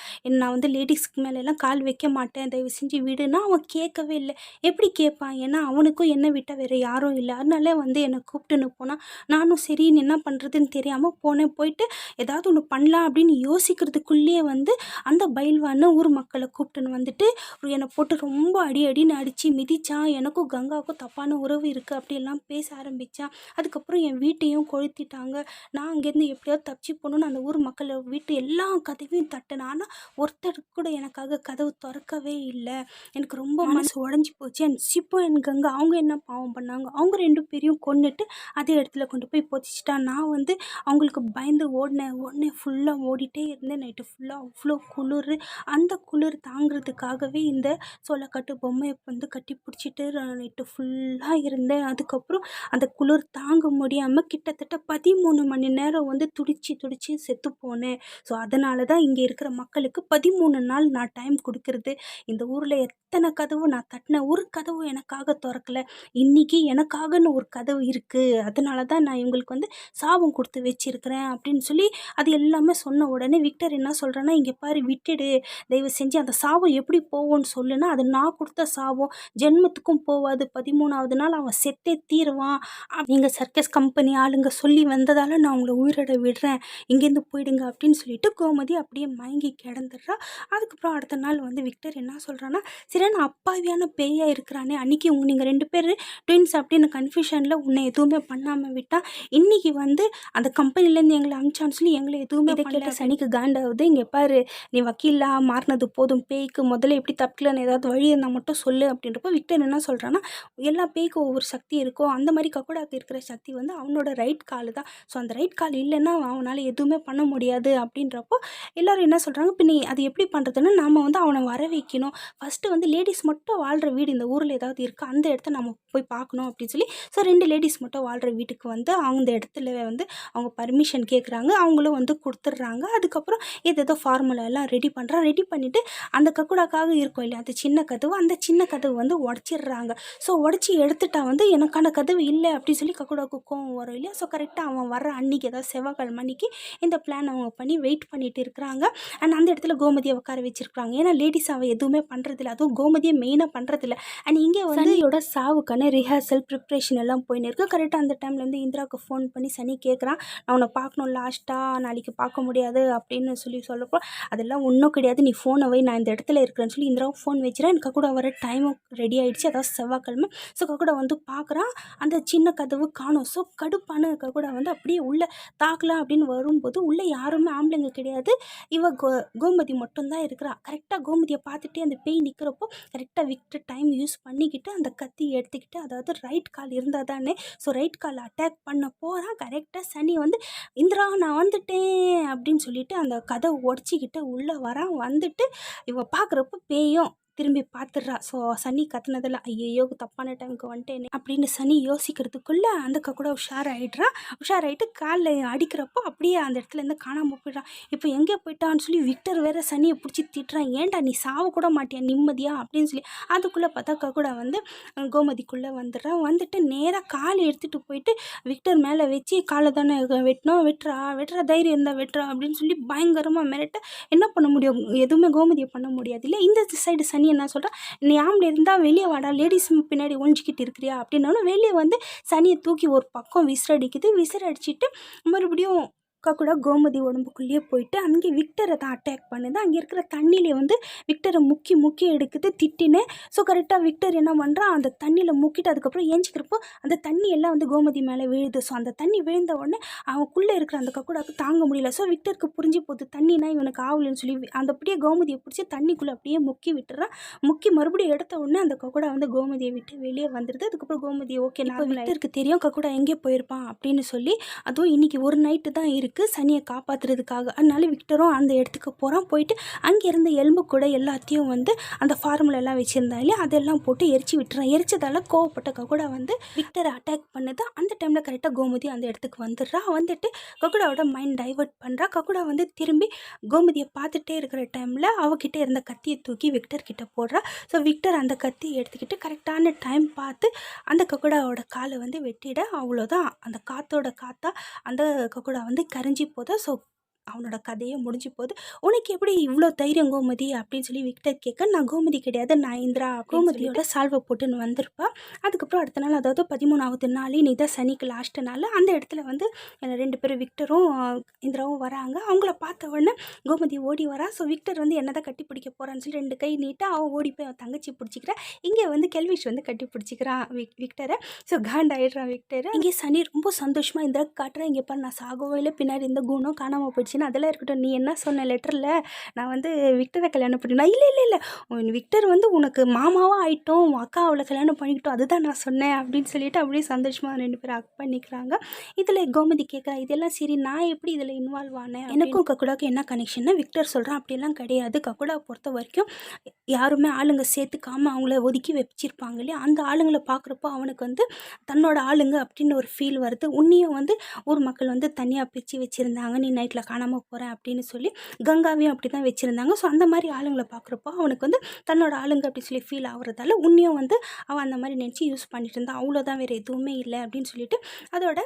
Speaker 1: நான் வந்து லேடிஸ்க்கு மேலெல்லாம் கால் வைக்க மாட்டேன், தயவு செஞ்சு விடுனா அவன் கேட்கவே இல்லை. எப்படி கேட்பான், ஏன்னா அவனுக்கும் என்னை விட்டால் வேறு யாரும் இல்லை. அதனால வந்து என்னை கூப்பிட்டுன்னு போனான். நானும் சரின்னு என்ன பண்ணுறதுன்னு தெரியாமல் போனேன். போயிட்டு ஏதாவது ஒன்று பண்ணலாம் அப்படின்னு யோசிக்கிறதுக்குள்ளேயே வந்து அந்த பயில்வான்னு ஊர் மக்களை கூப்பிட்டுன்னு வந்துட்டு என்னை போட்டு ரொம்ப அடின்னு அடித்து மிதிச்சான். எனக்கும் கங்காவுக்கும் தப்பான உறவு இருக்குது அப்படியெல்லாம் பேச ஆரம்பித்தான். அதுக்கப்புறம் என் வீட்டையும் கொளுத்திட்டாங்க. நான் அங்கேருந்து எப்படியாவது தப்பிச்சு போகணுன்னு அந்த ஊர் மக்களை வீட்டு எல்லா கதவையும் தட்டினேன். ஆனால் ஒருத்தருக்கு கூட எனக்காக கதவு திறக்கவே இல்லை. எனக்கு ரொம்ப மனசு உடஞ்சி போச்சு. என் சிப்பு என் கங்கா அவங்க என்ன பாவம் பண்ணாங்க, அவங்க 2 பேரையும் கொன்னுட்டு அதே இடத்துல கொண்டு போய் பொதிச்சிட்டா. நான் வந்து அவங்களுக்கு பயந்து ஓடினேன் ஃபுல்லாக ஓடிட்டே இருந்தேன். நைட்டு ஃபுல்லாக அவ்வளோ குளிர். அந்த குளிர் தாங்கிறதுக்காகவே இந்த சோளக்காட்டு பொம்மையை வந்து கட்டி பிடிச்சிட்டு நைட்டு ஃபுல்லாக இருந்தேன். அதுக்கப்புறம் அந்த குளிர் தாங்க முடியாமல் கிட்டத்தட்ட 13 மணி நேரம் வந்து துடிச்சு செத்து போனேன். ஸோ அதனால தான் இங்கே இருக்கிற மக்களுக்கு 13 நாள் நான் டைம் கொடுக்கறது. இந்த ஊரில் எத்தனை கதவு நான் தட்டினேன், ஒரு கதவு எனக்காக திறக்கல. இன்றைக்கி எனக்காகன்னு ஒரு கதவு இருக்குது, அதனால தான் நான் இவங்களுக்கு வந்து சாபம் கொடுத்து வச்சிருக்கிறேன் அப்படின்னு சொல்லி அது எல்லாமே சொன்ன உடனே விக்டர் என்ன சொல்கிறேன்னா, இங்கே பாரு விட்டுடு, தயவு செஞ்சு அந்த சாபம் எப்படி போவோன்னு சொல்லுன்னா, அது நான் கொடுத்த சாபம் ஜென்மத்துக்கும் போவாது, 13வது நாள் அவன் செத்தே தீருவான். நீங்கள் சர்க்கஸ் கம்பெனி ஆளுங்க சொல்லி வந்ததால் நான் உங்களை உயிரோட விடுறேன், இங்கேருந்து போயிடுங்க அப்படின்னு சொல்லிட்டு சொல்லிட்டு கோமதி அப்படியே மயங்கி கிடந்துடுறா. அதுக்கப்புறம் அடுத்த நாள் வந்து விக்டர் என்ன சொல்கிறான்னா, சரியான அப்பாவியான பேயா இருக்கிறானே, அன்றைக்கி நீங்கள் 2 பேர் ட்வின்ஸ் அப்படின்னு கன்ஃபியூஷனில் உன்னை எதுவுமே பண்ணாமல் விட்டா, இன்றைக்கி வந்து அந்த கம்பெனிலேருந்து எங்களை அனுப்பிச்சான்னு சொல்லி எங்களை எதுவுமே இதை கேட்ட சனிக்கு காண்டாகுது. இங்கே பாரு, நீ வக்கீலாக மாறினது போதும், பேய்க்கு முதல்ல எப்படி தப்பிக்கலன்னு ஏதாவது வழி இருந்தால் மட்டும் சொல்லு அப்படின்றப்போ விக்டர் என்ன சொல்கிறான்னா, எல்லா பேய்க்கும் ஒவ்வொரு சக்தி இருக்கும், அந்த மாதிரி கக்குடாக்கு இருக்கிற சக்தி வந்து அவனோட ரைட் கால் தான். ஸோ அந்த ரைட் கால் இல்லைன்னா அவனால் எதுவுமே பண்ண முடியாது அப்படின்றப்போ எல்லோரும் என்ன சொல்கிறாங்க, இப்போ நீ அது எப்படி பண்ணுறதுன்னா, நம்ம வந்து அவனை வர வைக்கணும், ஃபஸ்ட்டு வந்து லேடிஸ் மட்டும் வாழ்கிற வீடு இந்த ஊரில் ஏதாவது இருக்கா, அந்த இடத்த நம்ம போய் பார்க்கணும் அப்படின்னு சொல்லி, ஸோ 2 லேடிஸ் மட்டும் வாழ்கிற வீட்டுக்கு வந்து அந்த இடத்துல வந்து அவங்க பர்மிஷன் கேட்குறாங்க. அவங்களும் வந்து கொடுத்துட்றாங்க. அதுக்கப்புறம் ஏதோ ஃபார்முலா எல்லாம் ரெடி ரெடி பண்ணிவிட்டு அந்த கக்குடாக்காக இருக்கும் இல்லையா, அந்த சின்ன கதவு, அந்த சின்ன கதவு வந்து உடச்சிடுறாங்க. ஸோ உடச்சி எடுத்துட்டா வந்து எனக்கான கதவு இல்லை அப்படின்னு சொல்லி கக்குடாவுக்கு கோவம் வரும் இல்லையா. ஸோ கரெக்டாக அவன் வர்ற அன்றைக்கி ஏதாவது செவ்வாய்க்கிழமை அன்றைக்கி இந்த பிளான் அவங்க பண்ணி வெயிட் பண்ணிட்டு இருக்கிறாங்க. அண்ட் அந்த இடத்துல கோமதியை உட்கார வச்சிருக்காங்க. ஏன்னா லேடிஸ் அவள் எதுவுமே பண்ணுறதில்ல, அதுவும் கோமதியை மெயினாக பண்ணுறதில்ல. அண்ட் இங்கே வந்து சனியோட சாவுக்கான ரிஹர்சல் ப்ரிப்ரேஷன் எல்லாம் போயின்னு இருக்குது. கரெக்டாக அந்த டைம்லேருந்து இந்திராவுக்கு ஃபோன் பண்ணி சனி கேட்குறான், நான் உன்னை பார்க்கணும் லாஸ்ட்டாக, நாளைக்கு பார்க்க முடியாது அப்படின்னு சொல்லப்போ, அதெல்லாம் ஒன்றும் கிடையாது, நீ ஃபோனை வை, நான் இந்த இடத்துல இருக்கிறேன்னு சொல்லி இந்திராவும் ஃபோன் வச்சுறேன். எனக்கு கூட வர டைமும் ரெடி ஆகிடுச்சு, அதாவது செவ்வாய்க்கிழமை. ஸோ கக்குடா வந்து பார்க்குறான், அந்த சின்ன கதவு காணும். ஸோ கடுப்பான கக்குடா வந்து அப்படியே உள்ளே தாக்கலாம் அப்படின்னு வரும்போது உள்ளே யாருமே ஆம்பளைங்க கிடையாது, இவ கோமதி மட்டும்தான் இருக்கிறா. கரெக்டாக கோமதியை பார்த்துட்டே அந்த பேய் நிற்கிறப்போ கரெக்டாக விக்டர் டைம் யூஸ் பண்ணிக்கிட்டு அந்த கத்தி எடுத்துக்கிட்டு, அதாவது ரைட் கால் இருந்தால் தானே, ஸோ ரைட் கால் அட்டாக் பண்ண போகிறான். கரெக்டாக சனி வந்து இந்திரா நான் வந்துட்டேன் அப்படின்னு சொல்லிட்டு அந்த கதை உடச்சிக்கிட்டு உள்ளே வரான். வந்துட்டு இவ பார்க்குறப்போ பேயும் திரும்பி பார்த்துடுறா. ஸோ சனி கத்துனதில் ஐயோ தப்பான டைமுக்கு வந்துட்டேனே அப்படின்னு சனி யோசிக்கிறதுக்குள்ளே அந்த கூட உஷாராயிட்டு காலில் அடிக்கிறப்போ அப்படியே அந்த இடத்துலேருந்து காணாமல் போயிடுறான். இப்போ எங்கே போயிட்டான்னு சொல்லி விக்டர் வேறு சனியை பிடிச்சி திட்டுறான், ஏன்டா நீ சாவ கூட மாட்டியா நிம்மதியா அப்படின்னு சொல்லி. அதுக்குள்ளே பார்த்தா கக்குடா வந்து கோமதிக்குள்ளே வந்துடுறான். வந்துட்டு நேராக காலை எடுத்துகிட்டு போயிட்டு விக்டர் மேலே வச்சு, காலை தானே வெட்டினோம், வெட்டுறா தைரியம் இருந்தால் வெட்டுறா அப்படின்னு சொல்லி பயங்கரமாக மிரட்ட. என்ன பண்ண முடியும், எதுவுமே கோமதியை பண்ண முடியாது இல்லை. இந்த சைடு சனி என்ன சொல்கிறா, நீ ஆம்பளை இருந்தால் வெளியே வாடா, லேடிஸ் பின்னாடி ஒழிஞ்சிக்கிட்டு இருக்கிறியா அப்படின்னாலும் வெளியே வந்து சனியை தூக்கி ஒரு பக்கம் விசிறடிச்சிட்டு மறுபடியும் கூட கோமதி உடம்புக்குள்ளேயே போயிட்டு அங்கே விக்டரை தான் அட்டாக் பண்ணுது. அங்கே இருக்கிற தண்ணியிலே வந்து விக்டரை முக்கி எடுக்குது திட்டினேன். ஸோ கரெக்டாக விக்டர் என்ன பண்ணுறான், அந்த தண்ணியில் முக்கிட்டு அதுக்கப்புறம் ஏஞ்சிக்கிறப்போ அந்த தண்ணி எல்லாம் வந்து கோமதி மேலே விழுது. ஸோ அந்த தண்ணி விழுந்த உடனே அவனுக்குள்ளே இருக்கிற அந்த கக்குடாக்கு தாங்க முடியல. ஸோ விக்டருக்கு புரிஞ்சு போகுது தண்ணினா இவனுக்கு ஆகலன்னு சொல்லி அந்த அப்படியே கோமதியை பிடிச்சி தண்ணிக்குள்ளே அப்படியே முக்கி விட்டுறான். மறுபடியும் எடுத்த உடனே அந்த கக்குடா வந்து கோமதியை விட்டு வெளியே வந்துடுது. அதுக்கப்புறம் கோமதி ஓகே நான் விக்டருக்கு தெரியும் கக்குடா எங்கே போயிருப்பான் அப்படின்னு சொல்லி, அதுவும் இன்றைக்கி ஒரு நைட்டு தான் இருக்குது சனியை காப்பாற்றுறதுக்காக. அதனால விக்டரும் அந்த இடத்துக்கு போகிறான். போயிட்டு அங்கே இருந்த எலும்பு கூட எல்லாத்தையும் வந்து அந்த ஃபார்முலா எல்லாம் வச்சுருந்தா இல்லையா, அதெல்லாம் போட்டு எரிச்சு விட்டுறான். எரிச்சதால் கோவப்பட்ட கக்குடா வந்து விக்டரை அட்டாக் பண்ணுது. அந்த டைமில் கரெக்டாக கோமதி அந்த இடத்துக்கு வந்துடுறா. வந்துட்டு கக்குடாவோட மைண்ட் டைவர்ட் பண்ணுறா. கக்குடா வந்து திரும்பி கோமதியை பார்த்துட்டே இருக்கிற டைமில் அவகிட்ட இருந்த கத்தியை தூக்கி விக்டர் கிட்ட போடுறா. ஸோ விக்டர் அந்த கத்தியை எடுத்துக்கிட்டு கரெக்டான டைம் பார்த்து அந்த கக்குடாவோட காலை வந்து வெட்டிட. அவ்வளோதான், அந்த காற்றா அந்த கக்குடா வந்து கரைஞ்சி போதா. ஸோ அவனோட கதையே முடிஞ்சு போகுது. உனக்கு எப்படி இவ்வளோ தைரியம் கோமதி அப்படின்னு சொல்லி விக்டர் கேட்க, நான் கோமதி கிடையாது, நான் இந்திரா. கோமதியோட சால்வை போட்டுன்னு வந்திருப்பா. அதுக்கப்புறம் அடுத்த நாள், அதாவது 13வது நாள், நீ தான் சனிக்கு லாஸ்ட்டு நாள், அந்த இடத்துல வந்து 2 பேரும் விக்டரும் இந்திராவும் வராங்க. அவங்கள பார்த்த உடனே கோமதி ஓடி வரா. ஸோ விக்டர் வந்து என்ன தான் கட்டி பிடிக்க போகிறான்னு சொல்லி 2 கை நீட்டாக அவன் ஓடி போய் அவன் தங்கச்சி பிடிச்சிக்கிறா. இங்கே வந்து கெல்விஷ் வந்து கட்டி பிடிச்சிக்கிறான் விக்டரை. So காண்டாயிடுறான் Victor. இங்கே சனி ரொம்ப சந்தோஷமாக இந்திரா காட்டுறேன், இங்கே பாரு நான் சாகவே இல்லை, பின்னாடி இந்த குணம் காணாமல் போயிடுச்சு, அதெல்லாம் இருக்கட்டும், நீ என்ன சொன்ன லெட்டரில், நான் வந்து விக்டரை கல்யாணம் பண்ணிட்டேன். இல்லை விக்டர் வந்து உனக்கு மாமாவாக ஆகிட்டோம், உன் அக்கா அவளை கல்யாணம் பண்ணிக்கிட்டோம், அதுதான் நான் சொன்னேன் அப்படின்னு சொல்லிட்டு அப்படியே சந்தோஷமாக 2 பேரும் அக் பண்ணிக்கிறாங்க. இதில் கோமதி கேட்குறா, இதெல்லாம் சரி, நான் எப்படி இதில் இன்வால்வ் ஆனேன், எனக்கும் கக்குடாவுக்கு என்ன கனெக்ஷன்னா விக்டர் சொல்கிறான். அப்படிலாம் கிடையாது, கக்குடாவை பொறுத்த வரைக்கும் யாருமே ஆளுங்க சேர்த்துக்காமல் அவங்கள ஒதுக்கி வச்சிருப்பாங்க இல்லையா, அந்த ஆளுங்களை பார்க்குறப்போ அவனுக்கு வந்து தன்னோட ஆளுங்க அப்படின்னு ஒரு ஃபீல் வருது. உன்னையும் வந்து ஊர் மக்கள் வந்து தனியாக பிரித்து வச்சுருந்தாங்க, நீ நைட்டில் காணாமல் போகிறேன் அப்படின்னு சொல்லி. கங்காவையும் அப்படி தான் வச்சுருந்தாங்க. ஸோ அந்த மாதிரி ஆளுங்களை பார்க்குறப்போ அவனுக்கு வந்து தன்னோட ஆளுங்க அப்படி சொல்லி ஃபீல் ஆகுறதால உன்னையும் வந்து அவன் அந்த மாதிரி நினச்சி யூஸ் பண்ணிட்டு இருந்தான். அவ்வளோதான், வேறு எதுவுமே இல்லை அப்படின்னு சொல்லிட்டு அதோட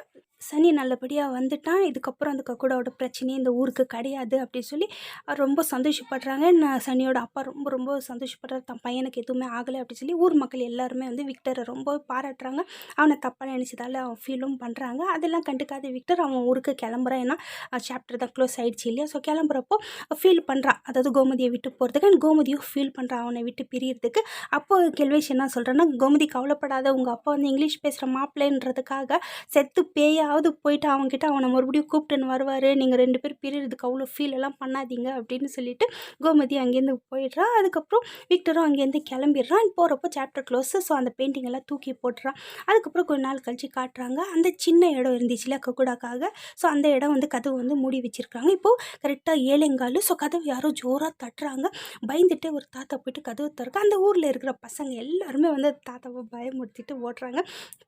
Speaker 1: சனி நல்லபடியாக வந்துட்டான், இதுக்கப்புறம் அந்த கக்குடாவோட பிரச்சனையே இந்த ஊருக்கு கிடையாது அப்படின்னு சொல்லி ரொம்ப சந்தோஷப்படுறாங்க. சனியோட அப்பா ரொம்ப ரொம்ப சந்தோஷப்படுறாரு, தன் பையனுக்கு எதுவுமே ஆகலை அப்படின்னு சொல்லி. ஊர் மக்கள் எல்லாருமே வந்து விக்டரை ரொம்ப பாராட்டுறாங்க. அவனை தப்பாக நினச்சதால அவன் ஃபீலும் பண்ணுறாங்க. அதெல்லாம் கண்டுக்காத விக்டர் அவன் ஊருக்கு கிளம்புறான். ஏன்னா சாப்டர் தான் க்ளோஸ் ஆகிடுச்சு இல்லையா. ஸோ கிளம்புறப்போ ஃபீல் பண்ணுறான், அதாவது கோமதியை விட்டு போகிறதுக்கு. அண்ட் கோமதியும் ஃபீல் பண்ணுறான் அவனை விட்டு பிரியறதுக்கு. அப்போ கெல்வேஷ் என்ன சொல்கிறான்னா, கோமதி கவலைப்படாத, உங்கள் அப்பா வந்து இங்கிலீஷ் பேசுகிற மாப்பிள்ளைன்றதுக்காக செத்து பேயாவது போயிட்டு அவன்கிட்ட அவனை மறுபடியும் கூப்பிட்டுன்னு வருவார், நீங்கள் 2 பேர் பிரியறதுக்கு அவ்வளோ ஃபீல் எல்லாம் பண்ணாதீங்க அப்படின்னு சொல்லிட்டு கோமதி அங்கேருந்து போயிடுறா. அதுக்கப்புறம் விக்டரும் அங்கேருந்து கிளம்பிடுறான். போகிறப்போ சாப்டர் க்ளோஸ். ஸோ அந்த பெயிண்டிங் எல்லாம் தூக்கி போட்டுறான். அதுக்கப்புறம் கொஞ்ச நாள் கழிச்சு காட்டுறாங்க, அந்த சின்ன இடம் இருந்துச்சுல கக்குடாக்காக. ஸோ அந்த இடம் வந்து கதவு வந்து மூடி வச்சுருக்காங்க. இப்போது கரெக்டாக ஏழேங்கால். ஸோ கதவு யாரோ ஜோராக தட்டுறாங்க. பயந்துட்டு ஒரு தாத்தா போயிட்டு கதவு திறக்க, அந்த ஊரில் இருக்கிற பசங்க எல்லாருமே வந்து தாத்தாவை பயமுறுத்திட்டு ஓட்டுறாங்க.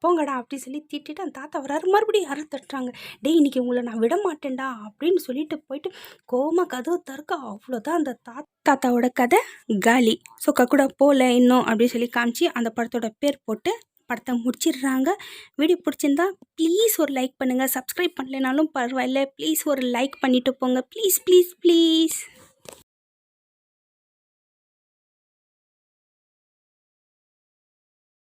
Speaker 1: போங்கடா அப்படின்னு சொல்லி திட்டிட்டு அந்த தாத்தா வராரு. மறுபடியும் யாரும் தட்டுறாங்க. டேய் இன்னைக்கு உங்களை நான் விட மாட்டேன்டா அப்படின்னு சொல்லிட்டு போயிட்டு கோமா கதவு திறக்க, அவ்வளோதான் அந்த தாத்தாவோட கதை காலி. ஸோ கக்குடா போகல இன்னும் அப்படின்னு சொல்லி காமிச்சு அந்த படத்தோட பேர் போட்டு படத்தை முடிச்சிடுறாங்க. வீடியோ பிடிச்சிருந்தா ப்ளீஸ் ஒரு லைக் பண்ணுங்கள். சப்ஸ்கிரைப் பண்ணலைனாலும் பரவாயில்ல, ப்ளீஸ் ஒரு லைக் பண்ணிவிட்டு போங்க. Please please please.